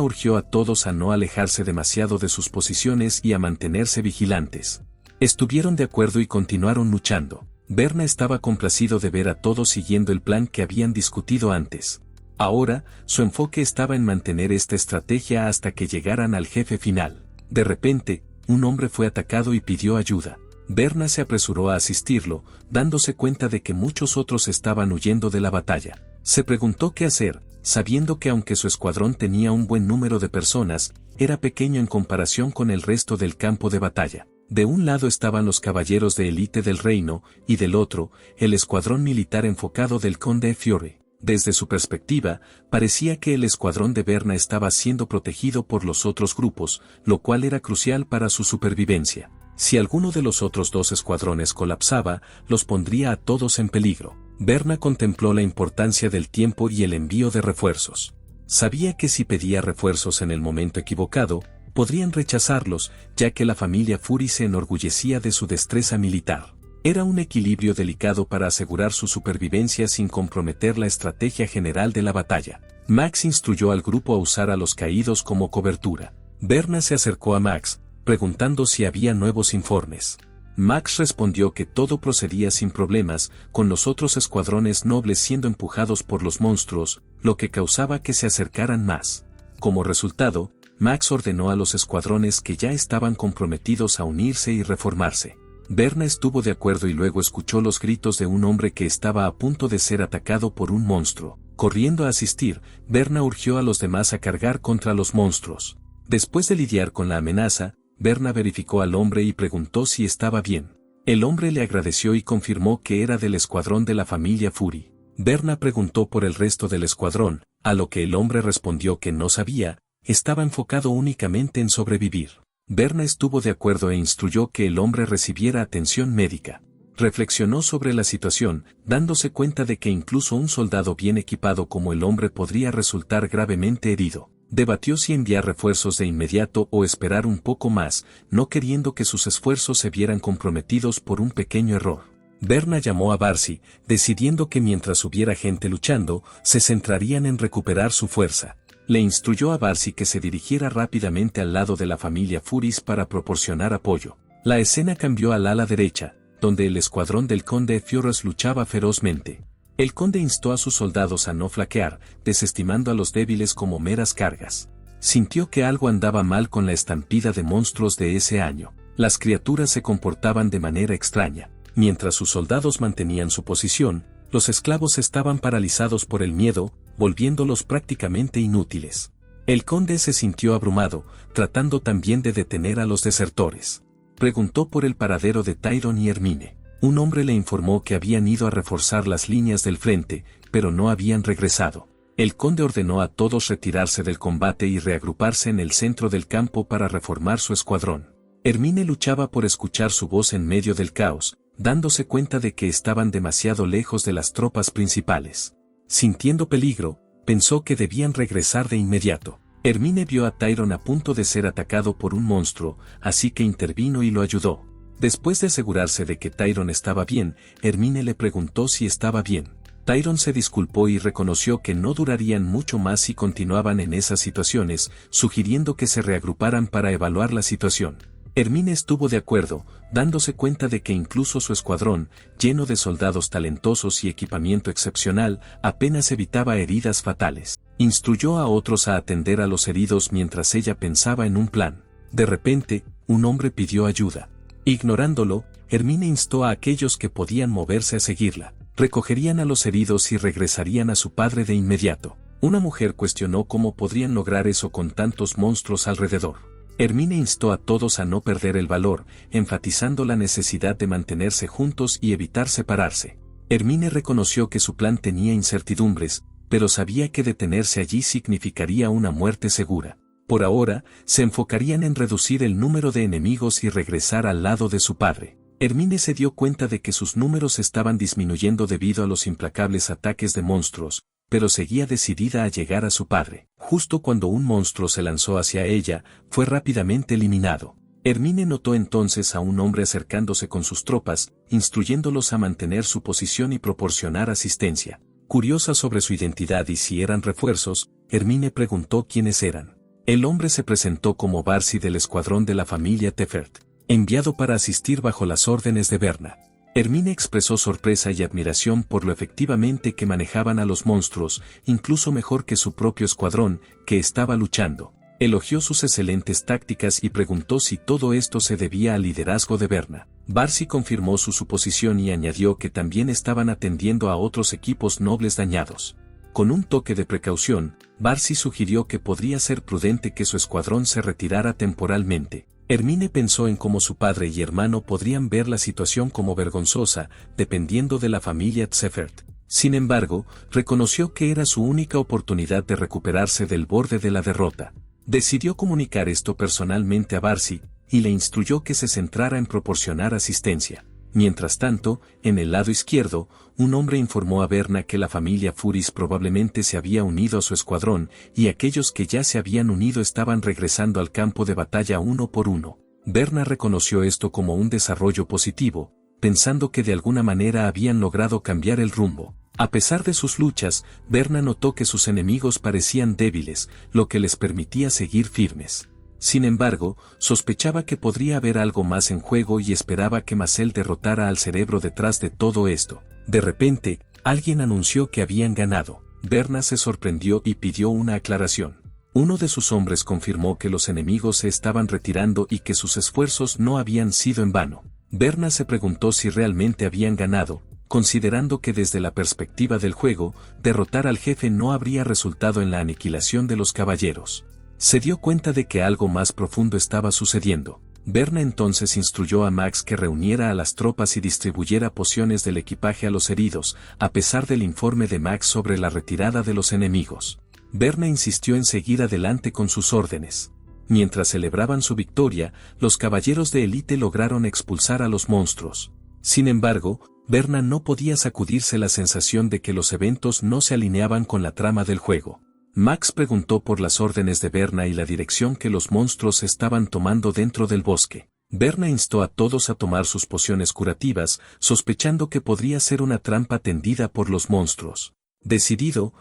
urgió a todos a no alejarse demasiado de sus posiciones y a mantenerse vigilantes. Estuvieron de acuerdo y continuaron luchando. Berna estaba complacido de ver a todos siguiendo el plan que habían discutido antes. Ahora, su enfoque estaba en mantener esta estrategia hasta que llegaran al jefe final. De repente, un hombre fue atacado y pidió ayuda. Berna se apresuró a asistirlo, dándose cuenta de que muchos otros estaban huyendo de la batalla. Se preguntó qué hacer, sabiendo que aunque su escuadrón tenía un buen número de personas, era pequeño en comparación con el resto del campo de batalla. De un lado estaban los caballeros de élite del reino, y del otro, el escuadrón militar enfocado del conde Fiore. Desde su perspectiva, parecía que el escuadrón de Berna estaba siendo protegido por los otros grupos, lo cual era crucial para su supervivencia. Si alguno de los otros dos escuadrones colapsaba, los pondría a todos en peligro. Berna contempló la importancia del tiempo y el envío de refuerzos. Sabía que si pedía refuerzos en el momento equivocado, podrían rechazarlos, ya que la familia Fury se enorgullecía de su destreza militar. Era un equilibrio delicado para asegurar su supervivencia sin comprometer la estrategia general de la batalla. Max instruyó al grupo a usar a los caídos como cobertura. Berna se acercó a Max, preguntando si había nuevos informes. Max respondió que todo procedía sin problemas, con los otros escuadrones nobles siendo empujados por los monstruos, lo que causaba que se acercaran más. Como resultado, Max ordenó a los escuadrones que ya estaban comprometidos a unirse y reformarse. Berna estuvo de acuerdo y luego escuchó los gritos de un hombre que estaba a punto de ser atacado por un monstruo. Corriendo a asistir, Berna urgió a los demás a cargar contra los monstruos. Después de lidiar con la amenaza, Berna verificó al hombre y preguntó si estaba bien. El hombre le agradeció y confirmó que era del escuadrón de la familia Fury. Berna preguntó por el resto del escuadrón, a lo que el hombre respondió que no sabía, estaba enfocado únicamente en sobrevivir. Berna estuvo de acuerdo e instruyó que el hombre recibiera atención médica. Reflexionó sobre la situación, dándose cuenta de que incluso un soldado bien equipado como el hombre podría resultar gravemente herido. Debatió si enviar refuerzos de inmediato o esperar un poco más, no queriendo que sus esfuerzos se vieran comprometidos por un pequeño error. Berna llamó a Barcy, decidiendo que mientras hubiera gente luchando, se centrarían en recuperar su fuerza. Le instruyó a Barcy que se dirigiera rápidamente al lado de la familia Furis para proporcionar apoyo. La escena cambió al ala derecha, donde el escuadrón del conde Fioros luchaba ferozmente. El conde instó a sus soldados a no flaquear, desestimando a los débiles como meras cargas. Sintió que algo andaba mal con la estampida de monstruos de ese año. Las criaturas se comportaban de manera extraña. Mientras sus soldados mantenían su posición, los esclavos estaban paralizados por el miedo, volviéndolos prácticamente inútiles. El conde se sintió abrumado, tratando también de detener a los desertores. Preguntó por el paradero de Tyron y Hermine. Un hombre le informó que habían ido a reforzar las líneas del frente, pero no habían regresado. El conde ordenó a todos retirarse del combate y reagruparse en el centro del campo para reformar su escuadrón. Hermine luchaba por escuchar su voz en medio del caos, dándose cuenta de que estaban demasiado lejos de las tropas principales. Sintiendo peligro, pensó que debían regresar de inmediato. Hermine vio a Tyron a punto de ser atacado por un monstruo, así que intervino y lo ayudó. Después de asegurarse de que Tyron estaba bien, Hermine le preguntó si estaba bien. Tyron se disculpó y reconoció que no durarían mucho más si continuaban en esas situaciones, sugiriendo que se reagruparan para evaluar la situación. Hermine estuvo de acuerdo, dándose cuenta de que incluso su escuadrón, lleno de soldados talentosos y equipamiento excepcional, apenas evitaba heridas fatales. Instruyó a otros a atender a los heridos mientras ella pensaba en un plan. De repente, un hombre pidió ayuda. Ignorándolo, Hermine instó a aquellos que podían moverse a seguirla. Recogerían a los heridos y regresarían a su padre de inmediato. Una mujer cuestionó cómo podrían lograr eso con tantos monstruos alrededor. Hermine instó a todos a no perder el valor, enfatizando la necesidad de mantenerse juntos y evitar separarse. Hermine reconoció que su plan tenía incertidumbres, pero sabía que detenerse allí significaría una muerte segura. Por ahora, se enfocarían en reducir el número de enemigos y regresar al lado de su padre. Hermine se dio cuenta de que sus números estaban disminuyendo debido a los implacables ataques de monstruos, pero seguía decidida a llegar a su padre. Justo cuando un monstruo se lanzó hacia ella, fue rápidamente eliminado. Hermine notó entonces a un hombre acercándose con sus tropas, instruyéndolos a mantener su posición y proporcionar asistencia. Curiosa sobre su identidad y si eran refuerzos, Hermine preguntó quiénes eran. El hombre se presentó como Barcy del escuadrón de la familia Tefert, enviado para asistir bajo las órdenes de Berna. Hermine expresó sorpresa y admiración por lo efectivamente que manejaban a los monstruos, incluso mejor que su propio escuadrón, que estaba luchando. Elogió sus excelentes tácticas y preguntó si todo esto se debía al liderazgo de Berna. Barcy confirmó su suposición y añadió que también estaban atendiendo a otros equipos nobles dañados. Con un toque de precaución, Barcy sugirió que podría ser prudente que su escuadrón se retirara temporalmente. Hermine pensó en cómo su padre y hermano podrían ver la situación como vergonzosa, dependiendo de la familia Tefert. Sin embargo, reconoció que era su única oportunidad de recuperarse del borde de la derrota. Decidió comunicar esto personalmente a Barcy, y le instruyó que se centrara en proporcionar asistencia. Mientras tanto, en el lado izquierdo, un hombre informó a Berna que la familia Furis probablemente se había unido a su escuadrón, y aquellos que ya se habían unido estaban regresando al campo de batalla uno por uno. Berna reconoció esto como un desarrollo positivo, pensando que de alguna manera habían logrado cambiar el rumbo. A pesar de sus luchas, Berna notó que sus enemigos parecían débiles, lo que les permitía seguir firmes. Sin embargo, sospechaba que podría haber algo más en juego y esperaba que Marcel derrotara al cerebro detrás de todo esto. De repente, alguien anunció que habían ganado. Berna se sorprendió y pidió una aclaración. Uno de sus hombres confirmó que los enemigos se estaban retirando y que sus esfuerzos no habían sido en vano. Berna se preguntó si realmente habían ganado, considerando que desde la perspectiva del juego, derrotar al jefe no habría resultado en la aniquilación de los caballeros. Se dio cuenta de que algo más profundo estaba sucediendo. Berna entonces instruyó a Max que reuniera a las tropas y distribuyera pociones del equipaje a los heridos, a pesar del informe de Max sobre la retirada de los enemigos. Berna insistió en seguir adelante con sus órdenes. Mientras celebraban su victoria, los caballeros de élite lograron expulsar a los monstruos. Sin embargo, Berna no podía sacudirse la sensación de que los eventos no se alineaban con la trama del juego. Max preguntó por las órdenes de Berna y la dirección que los monstruos estaban tomando dentro del bosque. Berna instó a todos a tomar sus pociones curativas, sospechando que podría ser una trampa tendida por los monstruos. Decidió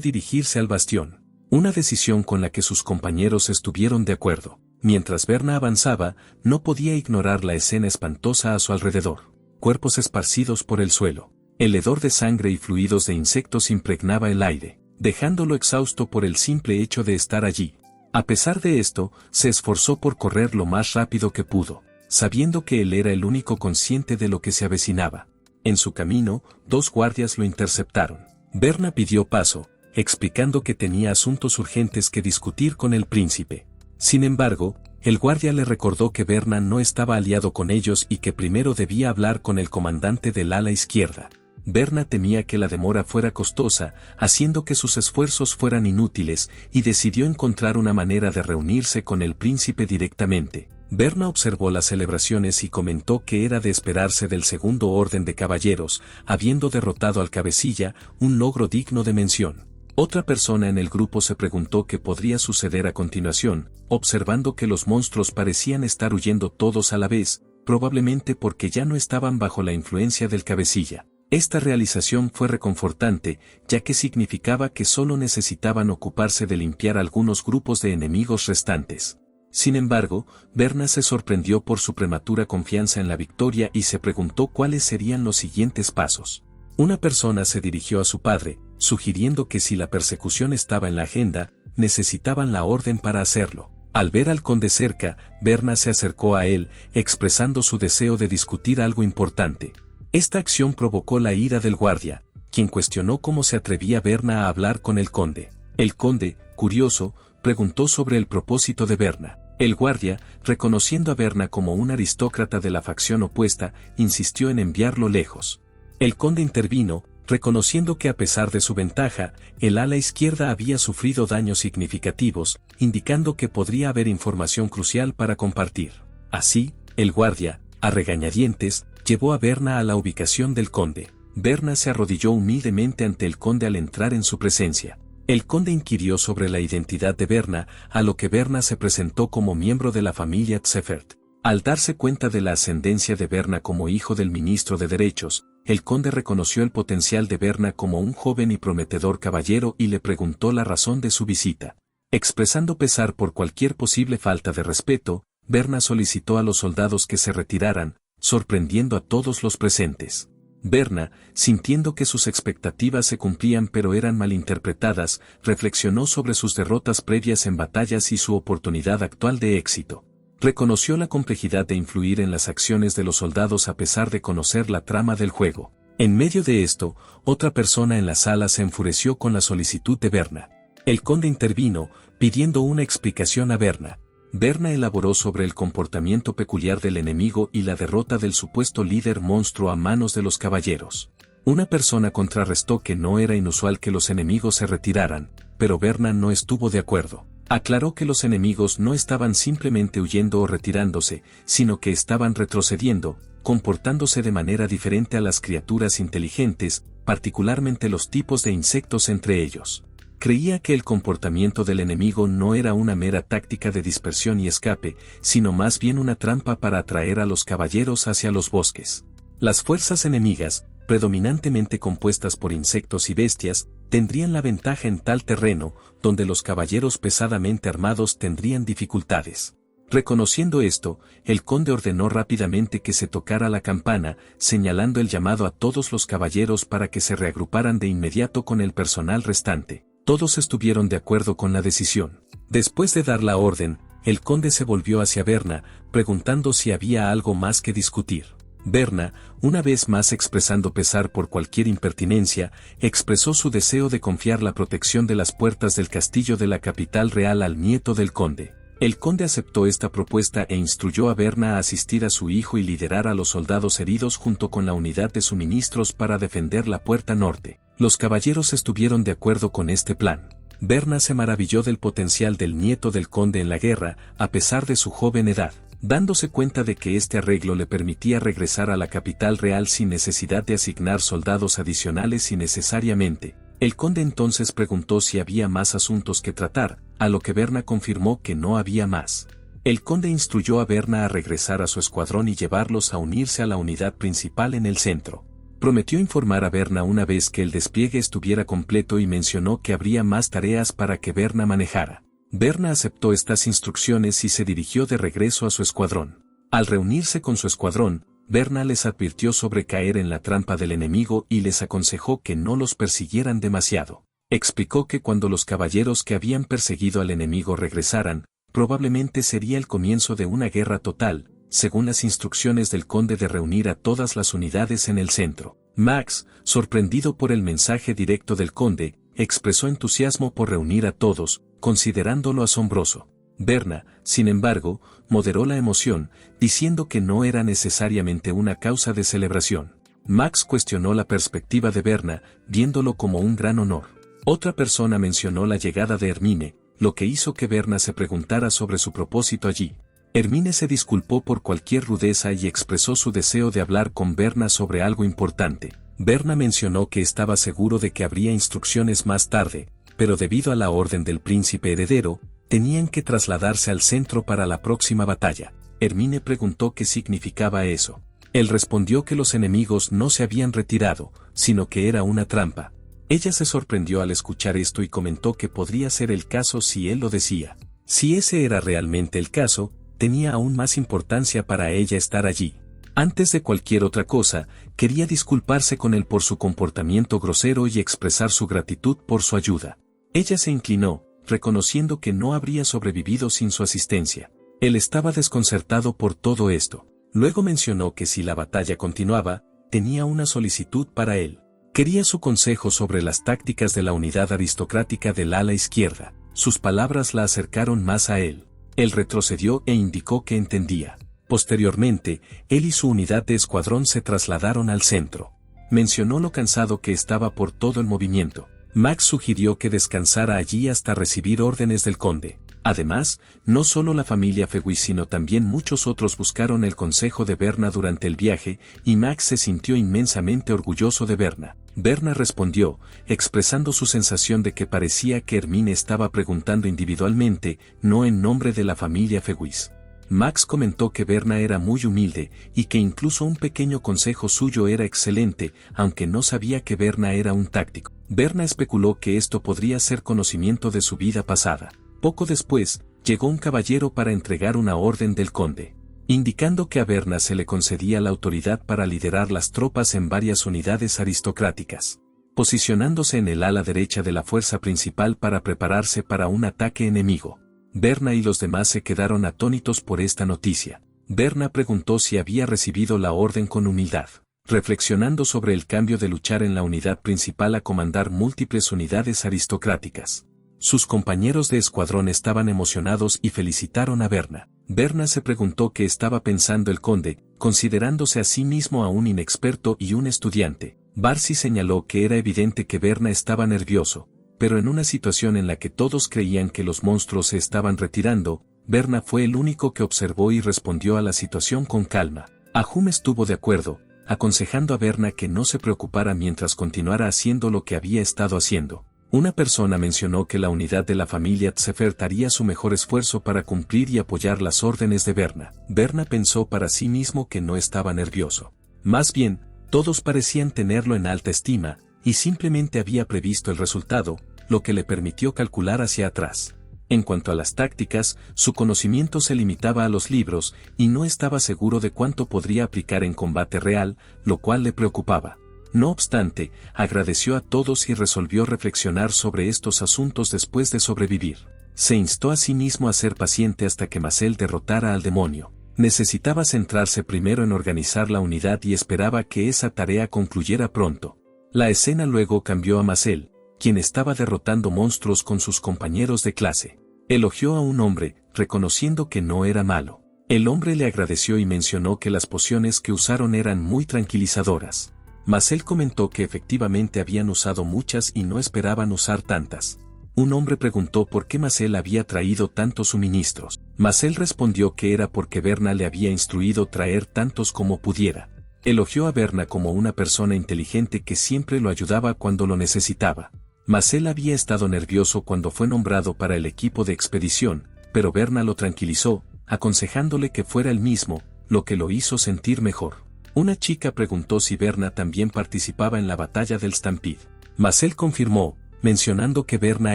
dirigirse al bastión. Una decisión con la que sus compañeros estuvieron de acuerdo. Mientras Berna avanzaba, no podía ignorar la escena espantosa a su alrededor. Cuerpos esparcidos por el suelo. El hedor de sangre y fluidos de insectos impregnaba el aire, dejándolo exhausto por el simple hecho de estar allí. A pesar de esto, se esforzó por correr lo más rápido que pudo, sabiendo que él era el único consciente de lo que se avecinaba. En su camino, 2 guardias lo interceptaron. Berna pidió paso, explicando que tenía asuntos urgentes que discutir con el príncipe. Sin embargo, el guardia le recordó que Berna no estaba aliado con ellos y que primero debía hablar con el comandante del ala izquierda. Berna temía que la demora fuera costosa, haciendo que sus esfuerzos fueran inútiles, y decidió encontrar una manera de reunirse con el príncipe directamente. Berna observó las celebraciones y comentó que era de esperarse del segundo orden de caballeros, habiendo derrotado al cabecilla, un logro digno de mención. Otra persona en el grupo se preguntó qué podría suceder a continuación, observando que los monstruos parecían estar huyendo todos a la vez, probablemente porque ya no estaban bajo la influencia del cabecilla. Esta realización fue reconfortante, ya que significaba que solo necesitaban ocuparse de limpiar algunos grupos de enemigos restantes. Sin embargo, Berna se sorprendió por su prematura confianza en la victoria y se preguntó cuáles serían los siguientes pasos. Una persona se dirigió a su padre, sugiriendo que si la persecución estaba en la agenda, necesitaban la orden para hacerlo. Al ver al conde cerca, Berna se acercó a él, expresando su deseo de discutir algo importante. Esta acción provocó la ira del guardia, quien cuestionó cómo se atrevía Berna a hablar con el conde. El conde, curioso, preguntó sobre el propósito de Berna. El guardia, reconociendo a Berna como un aristócrata de la facción opuesta, insistió en enviarlo lejos. El conde intervino, reconociendo que a pesar de su ventaja, el ala izquierda había sufrido daños significativos, indicando que podría haber información crucial para compartir. Así, el guardia, a regañadientes, llevó a Berna a la ubicación del conde. Berna se arrodilló humildemente ante el conde al entrar en su presencia. El conde inquirió sobre la identidad de Berna, a lo que Berna se presentó como miembro de la familia Tsefert. Al darse cuenta de la ascendencia de Berna como hijo del ministro de Derechos, el conde reconoció el potencial de Berna como un joven y prometedor caballero y le preguntó la razón de su visita. Expresando pesar por cualquier posible falta de respeto, Berna solicitó a los soldados que se retiraran, sorprendiendo a todos los presentes. Berna, sintiendo que sus expectativas se cumplían pero eran malinterpretadas, reflexionó sobre sus derrotas previas en batallas y su oportunidad actual de éxito. Reconoció la complejidad de influir en las acciones de los soldados a pesar de conocer la trama del juego. En medio de esto, otra persona en la sala se enfureció con la solicitud de Berna. El conde intervino, pidiendo una explicación a Berna. Berna elaboró sobre el comportamiento peculiar del enemigo y la derrota del supuesto líder monstruo a manos de los caballeros. Una persona contrarrestó que no era inusual que los enemigos se retiraran, pero Berna no estuvo de acuerdo. Aclaró que los enemigos no estaban simplemente huyendo o retirándose, sino que estaban retrocediendo, comportándose de manera diferente a las criaturas inteligentes, particularmente los tipos de insectos entre ellos. Creía que el comportamiento del enemigo no era una mera táctica de dispersión y escape, sino más bien una trampa para atraer a los caballeros hacia los bosques. Las fuerzas enemigas, predominantemente compuestas por insectos y bestias, tendrían la ventaja en tal terreno, donde los caballeros pesadamente armados tendrían dificultades. Reconociendo esto, el conde ordenó rápidamente que se tocara la campana, señalando el llamado a todos los caballeros para que se reagruparan de inmediato con el personal restante. Todos estuvieron de acuerdo con la decisión. Después de dar la orden, el conde se volvió hacia Berna, preguntando si había algo más que discutir. Berna, una vez más expresando pesar por cualquier impertinencia, expresó su deseo de confiar la protección de las puertas del castillo de la capital real al nieto del conde. El conde aceptó esta propuesta e instruyó a Berna a asistir a su hijo y liderar a los soldados heridos junto con la unidad de suministros para defender la puerta norte. Los caballeros estuvieron de acuerdo con este plan. Berna se maravilló del potencial del nieto del conde en la guerra, a pesar de su joven edad. Dándose cuenta de que este arreglo le permitía regresar a la capital real sin necesidad de asignar soldados adicionales innecesariamente, el conde entonces preguntó si había más asuntos que tratar, a lo que Berna confirmó que no había más. El conde instruyó a Berna a regresar a su escuadrón y llevarlos a unirse a la unidad principal en el centro. Prometió informar a Berna una vez que el despliegue estuviera completo y mencionó que habría más tareas para que Berna manejara. Berna aceptó estas instrucciones y se dirigió de regreso a su escuadrón. Al reunirse con su escuadrón, Berna les advirtió sobre caer en la trampa del enemigo y les aconsejó que no los persiguieran demasiado. Explicó que cuando los caballeros que habían perseguido al enemigo regresaran, probablemente sería el comienzo de una guerra total, según las instrucciones del conde de reunir a todas las unidades en el centro. Max, sorprendido por el mensaje directo del conde, expresó entusiasmo por reunir a todos, considerándolo asombroso. Berna, sin embargo, moderó la emoción, diciendo que no era necesariamente una causa de celebración. Max cuestionó la perspectiva de Berna, viéndolo como un gran honor. Otra persona mencionó la llegada de Hermine, lo que hizo que Berna se preguntara sobre su propósito allí. Hermine se disculpó por cualquier rudeza y expresó su deseo de hablar con Berna sobre algo importante. Berna mencionó que estaba seguro de que habría instrucciones más tarde, pero debido a la orden del príncipe heredero, tenían que trasladarse al centro para la próxima batalla. Hermine preguntó qué significaba eso. Él respondió que los enemigos no se habían retirado, sino que era una trampa. Ella se sorprendió al escuchar esto y comentó que podría ser el caso si él lo decía. Si ese era realmente el caso, tenía aún más importancia para ella estar allí. Antes de cualquier otra cosa, quería disculparse con él por su comportamiento grosero y expresar su gratitud por su ayuda. Ella se inclinó, reconociendo que no habría sobrevivido sin su asistencia. Él estaba desconcertado por todo esto. Luego mencionó que si la batalla continuaba, tenía una solicitud para él. Quería su consejo sobre las tácticas de la unidad aristocrática del ala izquierda. Sus palabras la acercaron más a él. Él retrocedió e indicó que entendía. Posteriormente, él y su unidad de escuadrón se trasladaron al centro. Mencionó lo cansado que estaba por todo el movimiento. Max sugirió que descansara allí hasta recibir órdenes del conde. Además, no solo la familia Fewis sino también muchos otros buscaron el consejo de Berna durante el viaje, y Max se sintió inmensamente orgulloso de Berna. Berna respondió, expresando su sensación de que parecía que Hermine estaba preguntando individualmente, no en nombre de la familia Fewis. Max comentó que Berna era muy humilde, y que incluso un pequeño consejo suyo era excelente, aunque no sabía que Berna era un táctico. Berna especuló que esto podría ser conocimiento de su vida pasada. Poco después, llegó un caballero para entregar una orden del conde, indicando que a Berna se le concedía la autoridad para liderar las tropas en varias unidades aristocráticas, posicionándose en el ala derecha de la fuerza principal para prepararse para un ataque enemigo. Berna y los demás se quedaron atónitos por esta noticia. Berna preguntó si había recibido la orden con humildad, reflexionando sobre el cambio de luchar en la unidad principal a comandar múltiples unidades aristocráticas. Sus compañeros de escuadrón estaban emocionados y felicitaron a Berna. Berna se preguntó qué estaba pensando el conde, considerándose a sí mismo a un inexperto y un estudiante. Barcy señaló que era evidente que Berna estaba nervioso, pero en una situación en la que todos creían que los monstruos se estaban retirando, Berna fue el único que observó y respondió a la situación con calma. Ahum estuvo de acuerdo, aconsejando a Berna que no se preocupara mientras continuara haciendo lo que había estado haciendo. Una persona mencionó que la unidad de la familia Tsefert haría su mejor esfuerzo para cumplir y apoyar las órdenes de Berna. Berna pensó para sí mismo que no estaba nervioso. Más bien, todos parecían tenerlo en alta estima, y simplemente había previsto el resultado, lo que le permitió calcular hacia atrás. En cuanto a las tácticas, su conocimiento se limitaba a los libros, y no estaba seguro de cuánto podría aplicar en combate real, lo cual le preocupaba. No obstante, agradeció a todos y resolvió reflexionar sobre estos asuntos después de sobrevivir. Se instó a sí mismo a ser paciente hasta que Marcel derrotara al demonio. Necesitaba centrarse primero en organizar la unidad y esperaba que esa tarea concluyera pronto. La escena luego cambió a Marcel, quien estaba derrotando monstruos con sus compañeros de clase. Elogió a un hombre, reconociendo que no era malo. El hombre le agradeció y mencionó que las pociones que usaron eran muy tranquilizadoras. Marcel comentó que efectivamente habían usado muchas y no esperaban usar tantas. Un hombre preguntó por qué Marcel había traído tantos suministros. Marcel respondió que era porque Berna le había instruido traer tantos como pudiera. Elogió a Berna como una persona inteligente que siempre lo ayudaba cuando lo necesitaba. Marcel había estado nervioso cuando fue nombrado para el equipo de expedición, pero Berna lo tranquilizó, aconsejándole que fuera él mismo, lo que lo hizo sentir mejor. Una chica preguntó si Berna también participaba en la batalla del Stampede. Marcel confirmó, mencionando que Berna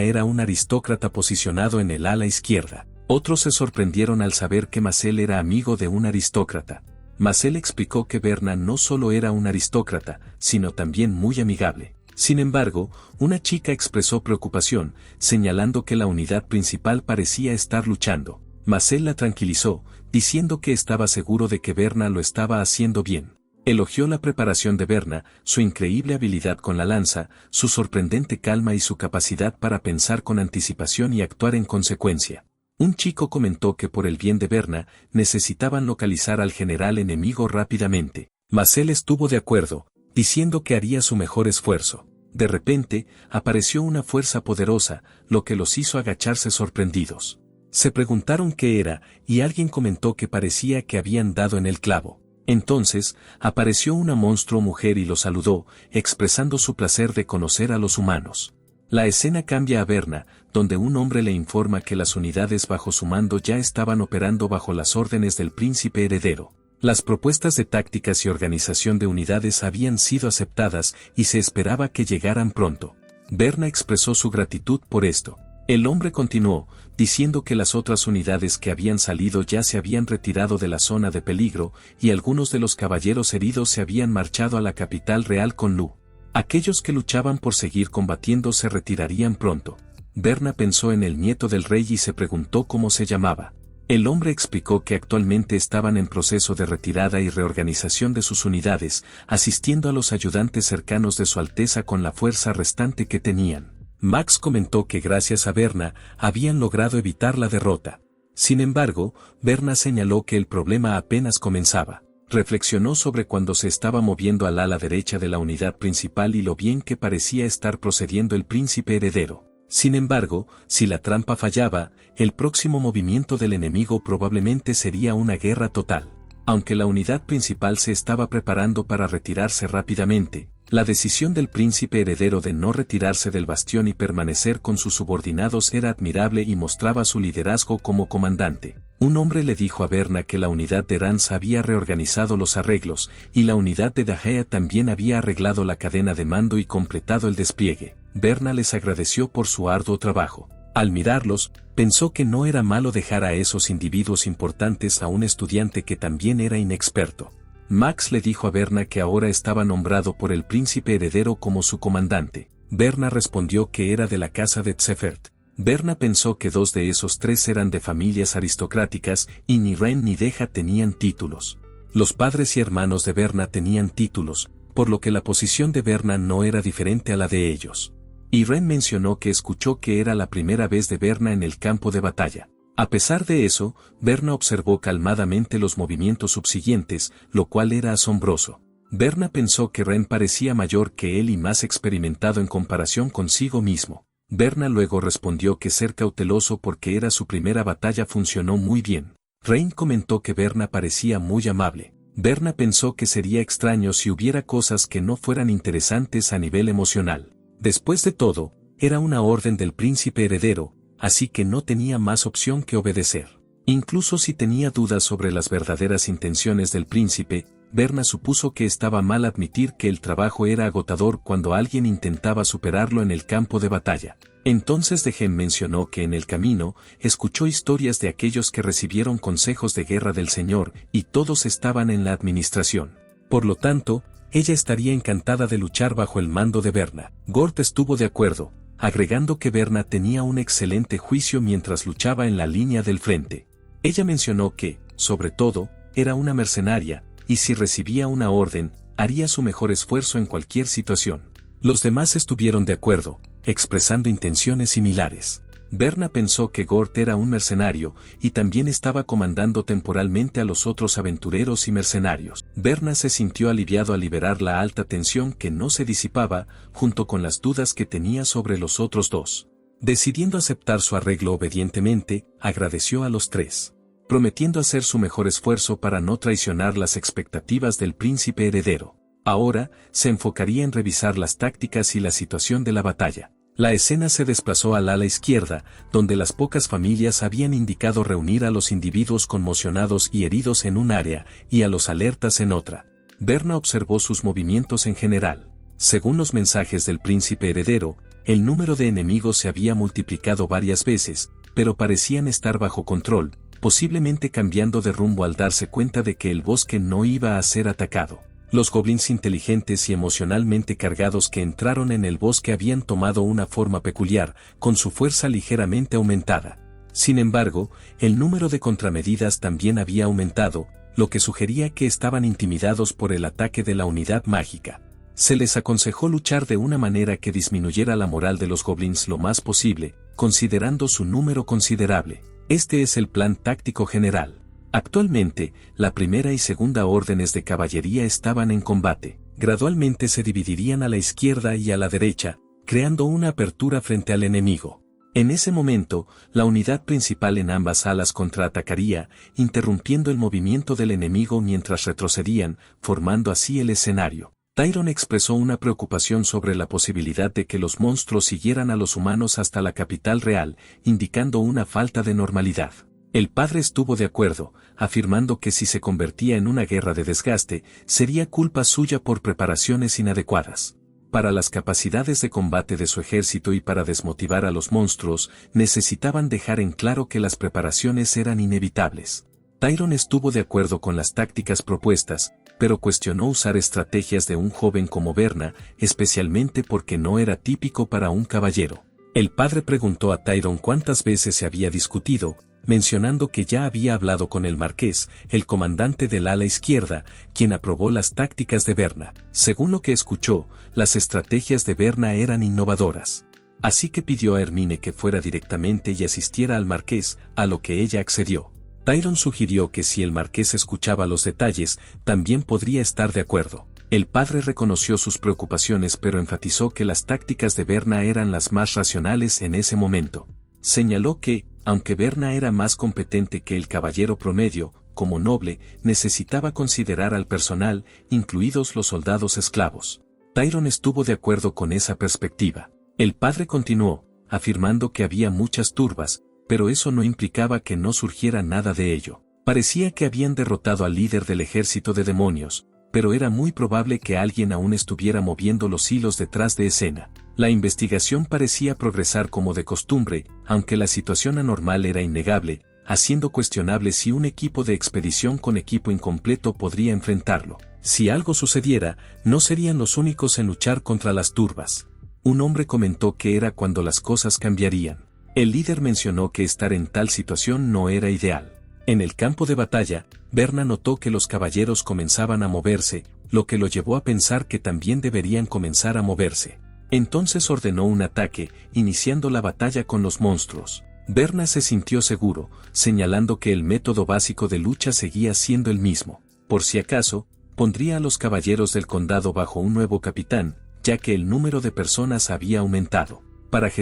era un aristócrata posicionado en el ala izquierda. Otros se sorprendieron al saber que Marcel era amigo de un aristócrata. Marcel explicó que Berna no solo era un aristócrata, sino también muy amigable. Sin embargo, una chica expresó preocupación, señalando que la unidad principal parecía estar luchando. Marcel la tranquilizó, diciendo que estaba seguro de que Berna lo estaba haciendo bien. Elogió la preparación de Berna, su increíble habilidad con la lanza, su sorprendente calma y su capacidad para pensar con anticipación y actuar en consecuencia. Un chico comentó que por el bien de Berna, necesitaban localizar al general enemigo rápidamente. Marcel estuvo de acuerdo, diciendo que haría su mejor esfuerzo. De repente, apareció una fuerza poderosa, lo que los hizo agacharse sorprendidos. Se preguntaron qué era, y alguien comentó que parecía que habían dado en el clavo. Entonces, apareció una monstruo mujer y lo saludó, expresando su placer de conocer a los humanos. La escena cambia a Berna, donde un hombre le informa que las unidades bajo su mando ya estaban operando bajo las órdenes del príncipe heredero. Las propuestas de tácticas y organización de unidades habían sido aceptadas y se esperaba que llegaran pronto. Berna expresó su gratitud por esto. El hombre continuó, diciendo que las otras unidades que habían salido ya se habían retirado de la zona de peligro, y algunos de los caballeros heridos se habían marchado a la capital real con Lu. Aquellos que luchaban por seguir combatiendo se retirarían pronto. Berna pensó en el nieto del rey y se preguntó cómo se llamaba. El hombre explicó que actualmente estaban en proceso de retirada y reorganización de sus unidades, asistiendo a los ayudantes cercanos de su Alteza con la fuerza restante que tenían. Max comentó que gracias a Berna, habían logrado evitar la derrota. Sin embargo, Berna señaló que el problema apenas comenzaba. Reflexionó sobre cuando se estaba moviendo al ala derecha de la unidad principal y lo bien que parecía estar procediendo el príncipe heredero. Sin embargo, si la trampa fallaba, el próximo movimiento del enemigo probablemente sería una guerra total. Aunque la unidad principal se estaba preparando para retirarse rápidamente, La decisión del príncipe heredero de no retirarse del bastión y permanecer con sus subordinados era admirable y mostraba su liderazgo como comandante. Un hombre le dijo a Berna que la unidad de Rans había reorganizado los arreglos, y la unidad de Dahea también había arreglado la cadena de mando y completado el despliegue. Berna les agradeció por su arduo trabajo. Al mirarlos, pensó que no era malo dejar a esos individuos importantes a un estudiante que también era inexperto. Max le dijo a Berna que ahora estaba nombrado por el príncipe heredero como su comandante. Berna respondió que era de la casa de Tsefert. Berna pensó que 2 de esos 3 eran de familias aristocráticas y ni Ren ni Deja tenían títulos. Los padres y hermanos de Berna tenían títulos, por lo que la posición de Berna no era diferente a la de ellos. Y Ren mencionó que escuchó que era la primera vez de Berna en el campo de batalla. A pesar de eso, Berna observó calmadamente los movimientos subsiguientes, lo cual era asombroso. Berna pensó que Ren parecía mayor que él y más experimentado en comparación consigo mismo. Berna luego respondió que ser cauteloso porque era su primera batalla funcionó muy bien. Ren comentó que Berna parecía muy amable. Berna pensó que sería extraño si hubiera cosas que no fueran interesantes a nivel emocional. Después de todo, era una orden del príncipe heredero, así que no tenía más opción que obedecer. Incluso si tenía dudas sobre las verdaderas intenciones del príncipe, Berna supuso que estaba mal admitir que el trabajo era agotador cuando alguien intentaba superarlo en el campo de batalla. Entonces Degen mencionó que en el camino, escuchó historias de aquellos que recibieron consejos de guerra del Señor, y todos estaban en la administración. Por lo tanto, ella estaría encantada de luchar bajo el mando de Berna. Gort estuvo de acuerdo, agregando que Berna tenía un excelente juicio mientras luchaba en la línea del frente. Ella mencionó que, sobre todo, era una mercenaria, y si recibía una orden, haría su mejor esfuerzo en cualquier situación. Los demás estuvieron de acuerdo, expresando intenciones similares. Berna pensó que Gort era un mercenario, y también estaba comandando temporalmente a los otros aventureros y mercenarios. Berna se sintió aliviado al liberar la alta tensión que no se disipaba, junto con las dudas que tenía sobre los otros 2. Decidiendo aceptar su arreglo obedientemente, agradeció a los 3, prometiendo hacer su mejor esfuerzo para no traicionar las expectativas del príncipe heredero. Ahora, se enfocaría en revisar las tácticas y la situación de la batalla. La escena se desplazó al ala izquierda, donde las pocas familias habían indicado reunir a los individuos conmocionados y heridos en un área, y a los alertas en otra. Berna observó sus movimientos en general. Según los mensajes del príncipe heredero, el número de enemigos se había multiplicado varias veces, pero parecían estar bajo control, posiblemente cambiando de rumbo al darse cuenta de que el bosque no iba a ser atacado. Los goblins inteligentes y emocionalmente cargados que entraron en el bosque habían tomado una forma peculiar, con su fuerza ligeramente aumentada. Sin embargo, el número de contramedidas también había aumentado, lo que sugería que estaban intimidados por el ataque de la unidad mágica. Se les aconsejó luchar de una manera que disminuyera la moral de los goblins lo más posible, considerando su número considerable. Este es el plan táctico general. Actualmente, la primera y segunda órdenes de caballería estaban en combate. Gradualmente se dividirían a la izquierda y a la derecha, creando una apertura frente al enemigo. En ese momento, la unidad principal en ambas alas contraatacaría, interrumpiendo el movimiento del enemigo mientras retrocedían, formando así el escenario. Tyron expresó una preocupación sobre la posibilidad de que los monstruos siguieran a los humanos hasta la capital real, indicando una falta de normalidad. El padre estuvo de acuerdo, afirmando que si se convertía en una guerra de desgaste, sería culpa suya por preparaciones inadecuadas. Para las capacidades de combate de su ejército y para desmotivar a los monstruos, necesitaban dejar en claro que las preparaciones eran inevitables. Tyron estuvo de acuerdo con las tácticas propuestas, pero cuestionó usar estrategias de un joven como Berna, especialmente porque no era típico para un caballero. El padre preguntó a Tyron cuántas veces se había discutido, mencionando que ya había hablado con el marqués, el comandante del ala izquierda, quien aprobó las tácticas de Berna. Según lo que escuchó, las estrategias de Berna eran innovadoras. Así que pidió a Hermine que fuera directamente y asistiera al marqués, a lo que ella accedió. Tyron sugirió que si el marqués escuchaba los detalles, también podría estar de acuerdo. El padre reconoció sus preocupaciones pero enfatizó que las tácticas de Berna eran las más racionales en ese momento. Señaló que, aunque Berna era más competente que el caballero promedio, como noble, necesitaba considerar al personal, incluidos los soldados esclavos. Tyron estuvo de acuerdo con esa perspectiva. El padre continuó, afirmando que había muchas turbas, pero eso no implicaba que no surgiera nada de ello. Parecía que habían derrotado al líder del ejército de demonios, pero era muy probable que alguien aún estuviera moviendo los hilos detrás de escena. La investigación parecía progresar como de costumbre, aunque la situación anormal era innegable, haciendo cuestionable si un equipo de expedición con equipo incompleto podría enfrentarlo. Si algo sucediera, no serían los únicos en luchar contra las turbas. Un hombre comentó que era cuando las cosas cambiarían. El líder mencionó que estar en tal situación no era ideal. En el campo de batalla, Berna notó que los caballeros comenzaban a moverse, lo que lo llevó a pensar que también deberían comenzar a moverse. Entonces ordenó un ataque, iniciando la batalla con los monstruos. Berna se sintió seguro, señalando que el método básico de lucha seguía siendo el mismo. Por si acaso, pondría a los caballeros del condado bajo un nuevo capitán, ya que el número de personas había aumentado. Para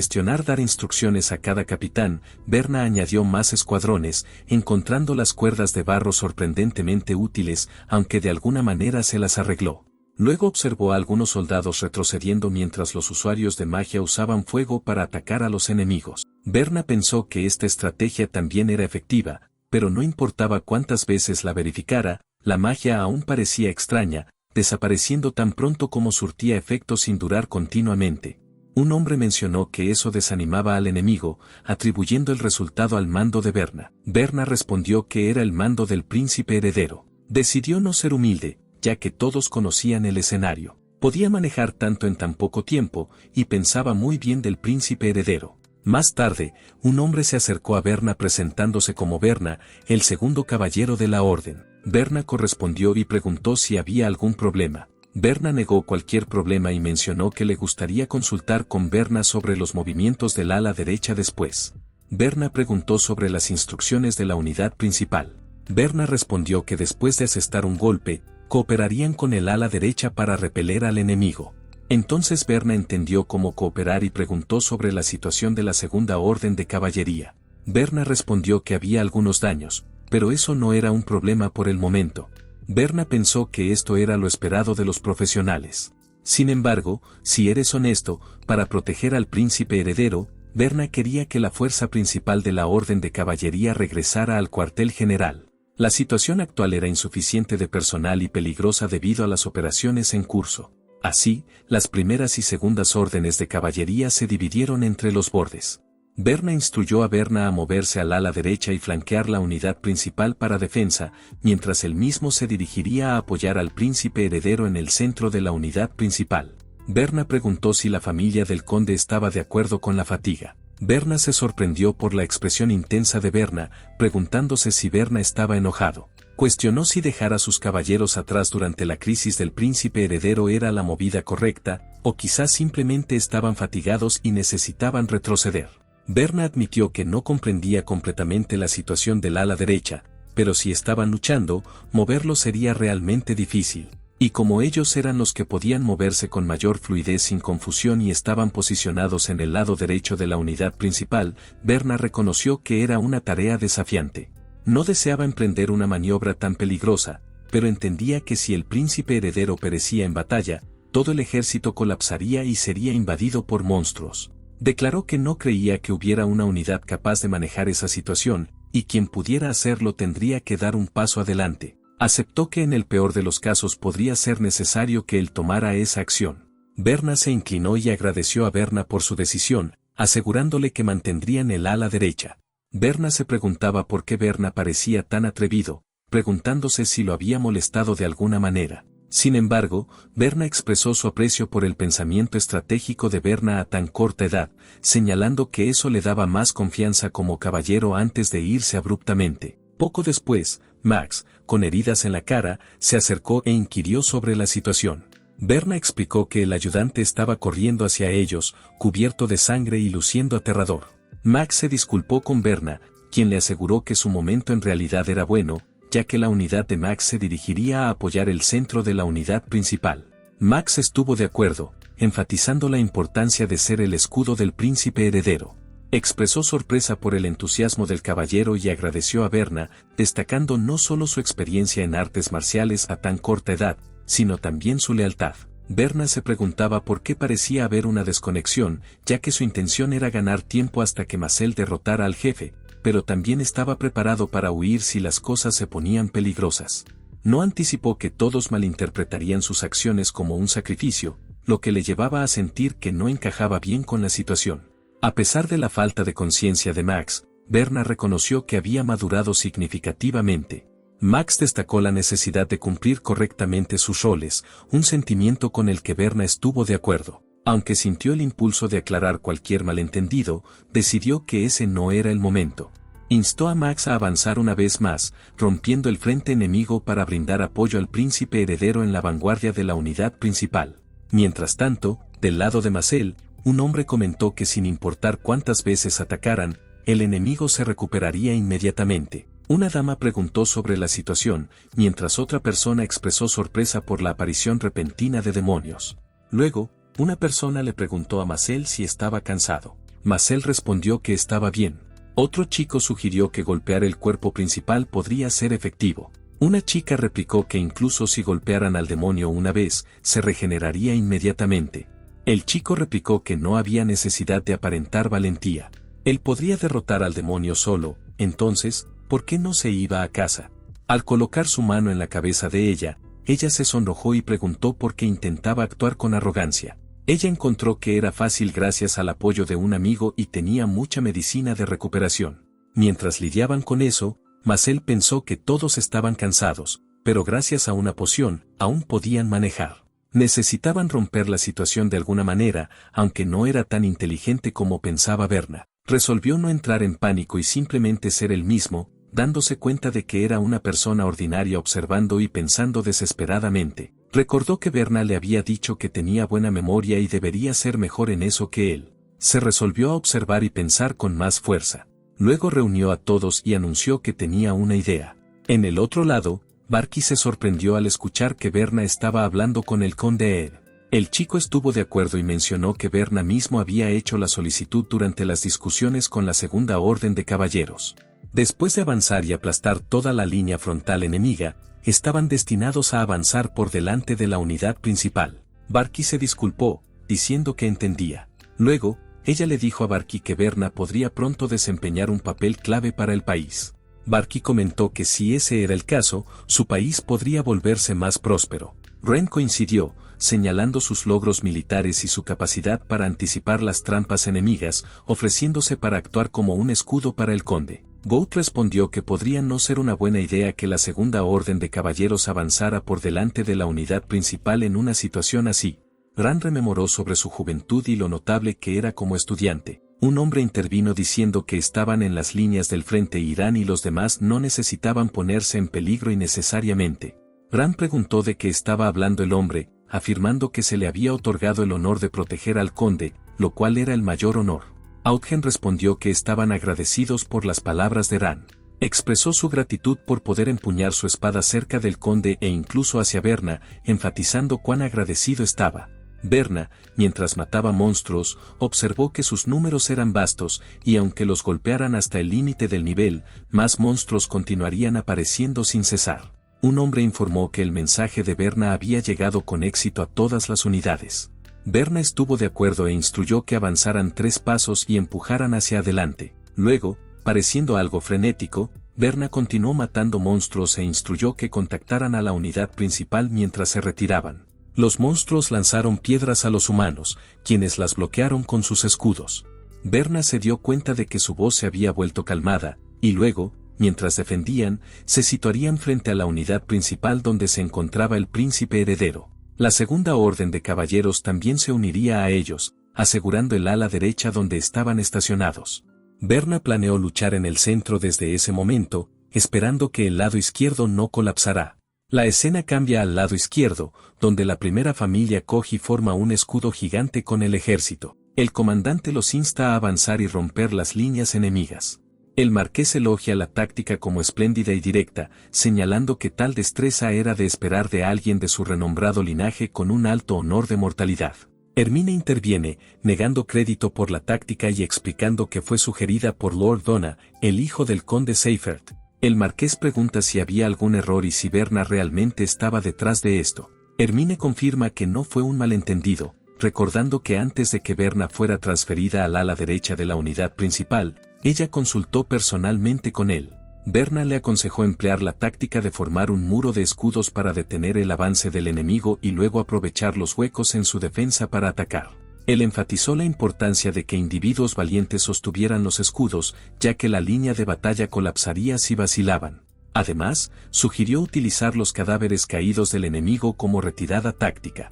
dar instrucciones a cada capitán, Berna añadió más escuadrones, encontrando las cuerdas de barro sorprendentemente útiles, aunque de alguna manera se las arregló. Luego observó a algunos soldados retrocediendo mientras los usuarios de magia usaban fuego para atacar a los enemigos. Berna pensó que esta estrategia también era efectiva, pero no importaba cuántas veces la verificara, la magia aún parecía extraña, desapareciendo tan pronto como surtía efecto sin durar continuamente. Un hombre mencionó que eso desanimaba al enemigo, atribuyendo el resultado al mando de Berna. Berna respondió que era el mando del príncipe heredero. Decidió no ser humilde, ya que todos conocían el escenario. Podía manejar tanto en tan poco tiempo, y pensaba muy bien del príncipe heredero. Más tarde, un hombre se acercó a Berna presentándose como Berna, el segundo caballero de la orden. Berna correspondió y preguntó si había algún problema. Berna negó cualquier problema y mencionó que le gustaría consultar con Berna sobre los movimientos del ala derecha después. Berna preguntó sobre las instrucciones de la unidad principal. Berna respondió que después de asestar un golpe, cooperarían con el ala derecha para repeler al enemigo. Entonces Berna entendió cómo cooperar y preguntó sobre la situación de la segunda orden de caballería. Berna respondió que había algunos daños, pero eso no era un problema por el momento. Berna pensó que esto era lo esperado de los profesionales. Sin embargo, si eres honesto, para proteger al príncipe heredero, Berna quería que la fuerza principal de la orden de caballería regresara al cuartel general. La situación actual era insuficiente de personal y peligrosa debido a las operaciones en curso. Así, las primeras y segundas órdenes de caballería se dividieron entre los bordes. Berna instruyó a Berna a moverse al ala derecha y flanquear la unidad principal para defensa, mientras él mismo se dirigiría a apoyar al príncipe heredero en el centro de la unidad principal. Berna preguntó si la familia del conde estaba de acuerdo con la fatiga. Berna se sorprendió por la expresión intensa de Berna, preguntándose si Berna estaba enojado. Cuestionó si dejar a sus caballeros atrás durante la crisis del príncipe heredero era la movida correcta, o quizás simplemente estaban fatigados y necesitaban retroceder. Berna admitió que no comprendía completamente la situación del ala derecha, pero si estaban luchando, moverlo sería realmente difícil. Y como ellos eran los que podían moverse con mayor fluidez sin confusión y estaban posicionados en el lado derecho de la unidad principal, Berna reconoció que era una tarea desafiante. No deseaba emprender una maniobra tan peligrosa, pero entendía que si el príncipe heredero perecía en batalla, todo el ejército colapsaría y sería invadido por monstruos. Declaró que no creía que hubiera una unidad capaz de manejar esa situación, y quien pudiera hacerlo tendría que dar un paso adelante. Aceptó que en el peor de los casos podría ser necesario que él tomara esa acción. Berna se inclinó y agradeció a Berna por su decisión, asegurándole que mantendrían el ala derecha. Berna se preguntaba por qué Berna parecía tan atrevido, preguntándose si lo había molestado de alguna manera. Sin embargo, Berna expresó su aprecio por el pensamiento estratégico de Berna a tan corta edad, señalando que eso le daba más confianza como caballero antes de irse abruptamente. Poco después, Max, con heridas en la cara, se acercó e inquirió sobre la situación. Berna explicó que el ayudante estaba corriendo hacia ellos, cubierto de sangre y luciendo aterrador. Max se disculpó con Berna, quien le aseguró que su momento en realidad era bueno, ya que la unidad de Max se dirigiría a apoyar el centro de la unidad principal. Max estuvo de acuerdo, enfatizando la importancia de ser el escudo del príncipe heredero. Expresó sorpresa por el entusiasmo del caballero y agradeció a Berna, destacando no solo su experiencia en artes marciales a tan corta edad, sino también su lealtad. Berna se preguntaba por qué parecía haber una desconexión, ya que su intención era ganar tiempo hasta que Marcel derrotara al jefe, pero también estaba preparado para huir si las cosas se ponían peligrosas. No anticipó que todos malinterpretarían sus acciones como un sacrificio, lo que le llevaba a sentir que no encajaba bien con la situación. A pesar de la falta de conciencia de Max, Berna reconoció que había madurado significativamente. Max destacó la necesidad de cumplir correctamente sus roles, un sentimiento con el que Berna estuvo de acuerdo. Aunque sintió el impulso de aclarar cualquier malentendido, decidió que ese no era el momento. Instó a Max a avanzar una vez más, rompiendo el frente enemigo para brindar apoyo al príncipe heredero en la vanguardia de la unidad principal. Mientras tanto, del lado de Marcel, un hombre comentó que sin importar cuántas veces atacaran, el enemigo se recuperaría inmediatamente. Una dama preguntó sobre la situación, mientras otra persona expresó sorpresa por la aparición repentina de demonios. Luego, una persona le preguntó a Marcel si estaba cansado. Marcel respondió que estaba bien. Otro chico sugirió que golpear el cuerpo principal podría ser efectivo. Una chica replicó que incluso si golpearan al demonio una vez, se regeneraría inmediatamente. El chico replicó que no había necesidad de aparentar valentía. Él podría derrotar al demonio solo, entonces, ¿por qué no se iba a casa? Al colocar su mano en la cabeza de ella se sonrojó y preguntó por qué intentaba actuar con arrogancia. Ella encontró que era fácil gracias al apoyo de un amigo y tenía mucha medicina de recuperación. Mientras lidiaban con eso, Marcel pensó que todos estaban cansados, pero gracias a una poción, aún podían manejar. Necesitaban romper la situación de alguna manera, aunque no era tan inteligente como pensaba Berna. Resolvió no entrar en pánico y simplemente ser el mismo, dándose cuenta de que era una persona ordinaria observando y pensando desesperadamente. Recordó que Berna le había dicho que tenía buena memoria y debería ser mejor en eso que él. Se resolvió a observar y pensar con más fuerza. Luego reunió a todos y anunció que tenía una idea. En el otro lado, Barky se sorprendió al escuchar que Berna estaba hablando con el conde Ed. El chico estuvo de acuerdo y mencionó que Berna mismo había hecho la solicitud durante las discusiones con la Segunda Orden de Caballeros. Después de avanzar y aplastar toda la línea frontal enemiga, estaban destinados a avanzar por delante de la unidad principal. Barky se disculpó, diciendo que entendía. Luego, ella le dijo a Barky que Berna podría pronto desempeñar un papel clave para el país. Barky comentó que si ese era el caso, su país podría volverse más próspero. Ren coincidió, señalando sus logros militares y su capacidad para anticipar las trampas enemigas, ofreciéndose para actuar como un escudo para el conde. Goat respondió que podría no ser una buena idea que la Segunda Orden de Caballeros avanzara por delante de la unidad principal en una situación así. Ran rememoró sobre su juventud y lo notable que era como estudiante. Un hombre intervino diciendo que estaban en las líneas del frente y Ran y los demás no necesitaban ponerse en peligro innecesariamente. Ran preguntó de qué estaba hablando el hombre, afirmando que se le había otorgado el honor de proteger al conde, lo cual era el mayor honor. Audgen respondió que estaban agradecidos por las palabras de Ran. Expresó su gratitud por poder empuñar su espada cerca del conde e incluso hacia Berna, enfatizando cuán agradecido estaba. Berna, mientras mataba monstruos, observó que sus números eran vastos, y aunque los golpearan hasta el límite del nivel, más monstruos continuarían apareciendo sin cesar. Un hombre informó que el mensaje de Berna había llegado con éxito a todas las unidades. Berna estuvo de acuerdo e instruyó que avanzaran 3 pasos y empujaran hacia adelante. Luego, pareciendo algo frenético, Berna continuó matando monstruos e instruyó que contactaran a la unidad principal mientras se retiraban. Los monstruos lanzaron piedras a los humanos, quienes las bloquearon con sus escudos. Berna se dio cuenta de que su voz se había vuelto calmada, y luego, mientras defendían, se situarían frente a la unidad principal donde se encontraba el príncipe heredero. La Segunda Orden de Caballeros también se uniría a ellos, asegurando el ala derecha donde estaban estacionados. Berna planeó luchar en el centro desde ese momento, esperando que el lado izquierdo no colapsará. La escena cambia al lado izquierdo, donde la primera familia Koji forma un escudo gigante con el ejército. El comandante los insta a avanzar y romper las líneas enemigas. El marqués elogia la táctica como espléndida y directa, señalando que tal destreza era de esperar de alguien de su renombrado linaje con un alto honor de mortalidad. Hermine interviene, negando crédito por la táctica y explicando que fue sugerida por Lord Donna, el hijo del conde Seifert. El marqués pregunta si había algún error y si Berna realmente estaba detrás de esto. Hermine confirma que no fue un malentendido, recordando que antes de que Berna fuera transferida al ala derecha de la unidad principal, ella consultó personalmente con él. Berna le aconsejó emplear la táctica de formar un muro de escudos para detener el avance del enemigo y luego aprovechar los huecos en su defensa para atacar. Él enfatizó la importancia de que individuos valientes sostuvieran los escudos, ya que la línea de batalla colapsaría si vacilaban. Además, sugirió utilizar los cadáveres caídos del enemigo como retirada táctica.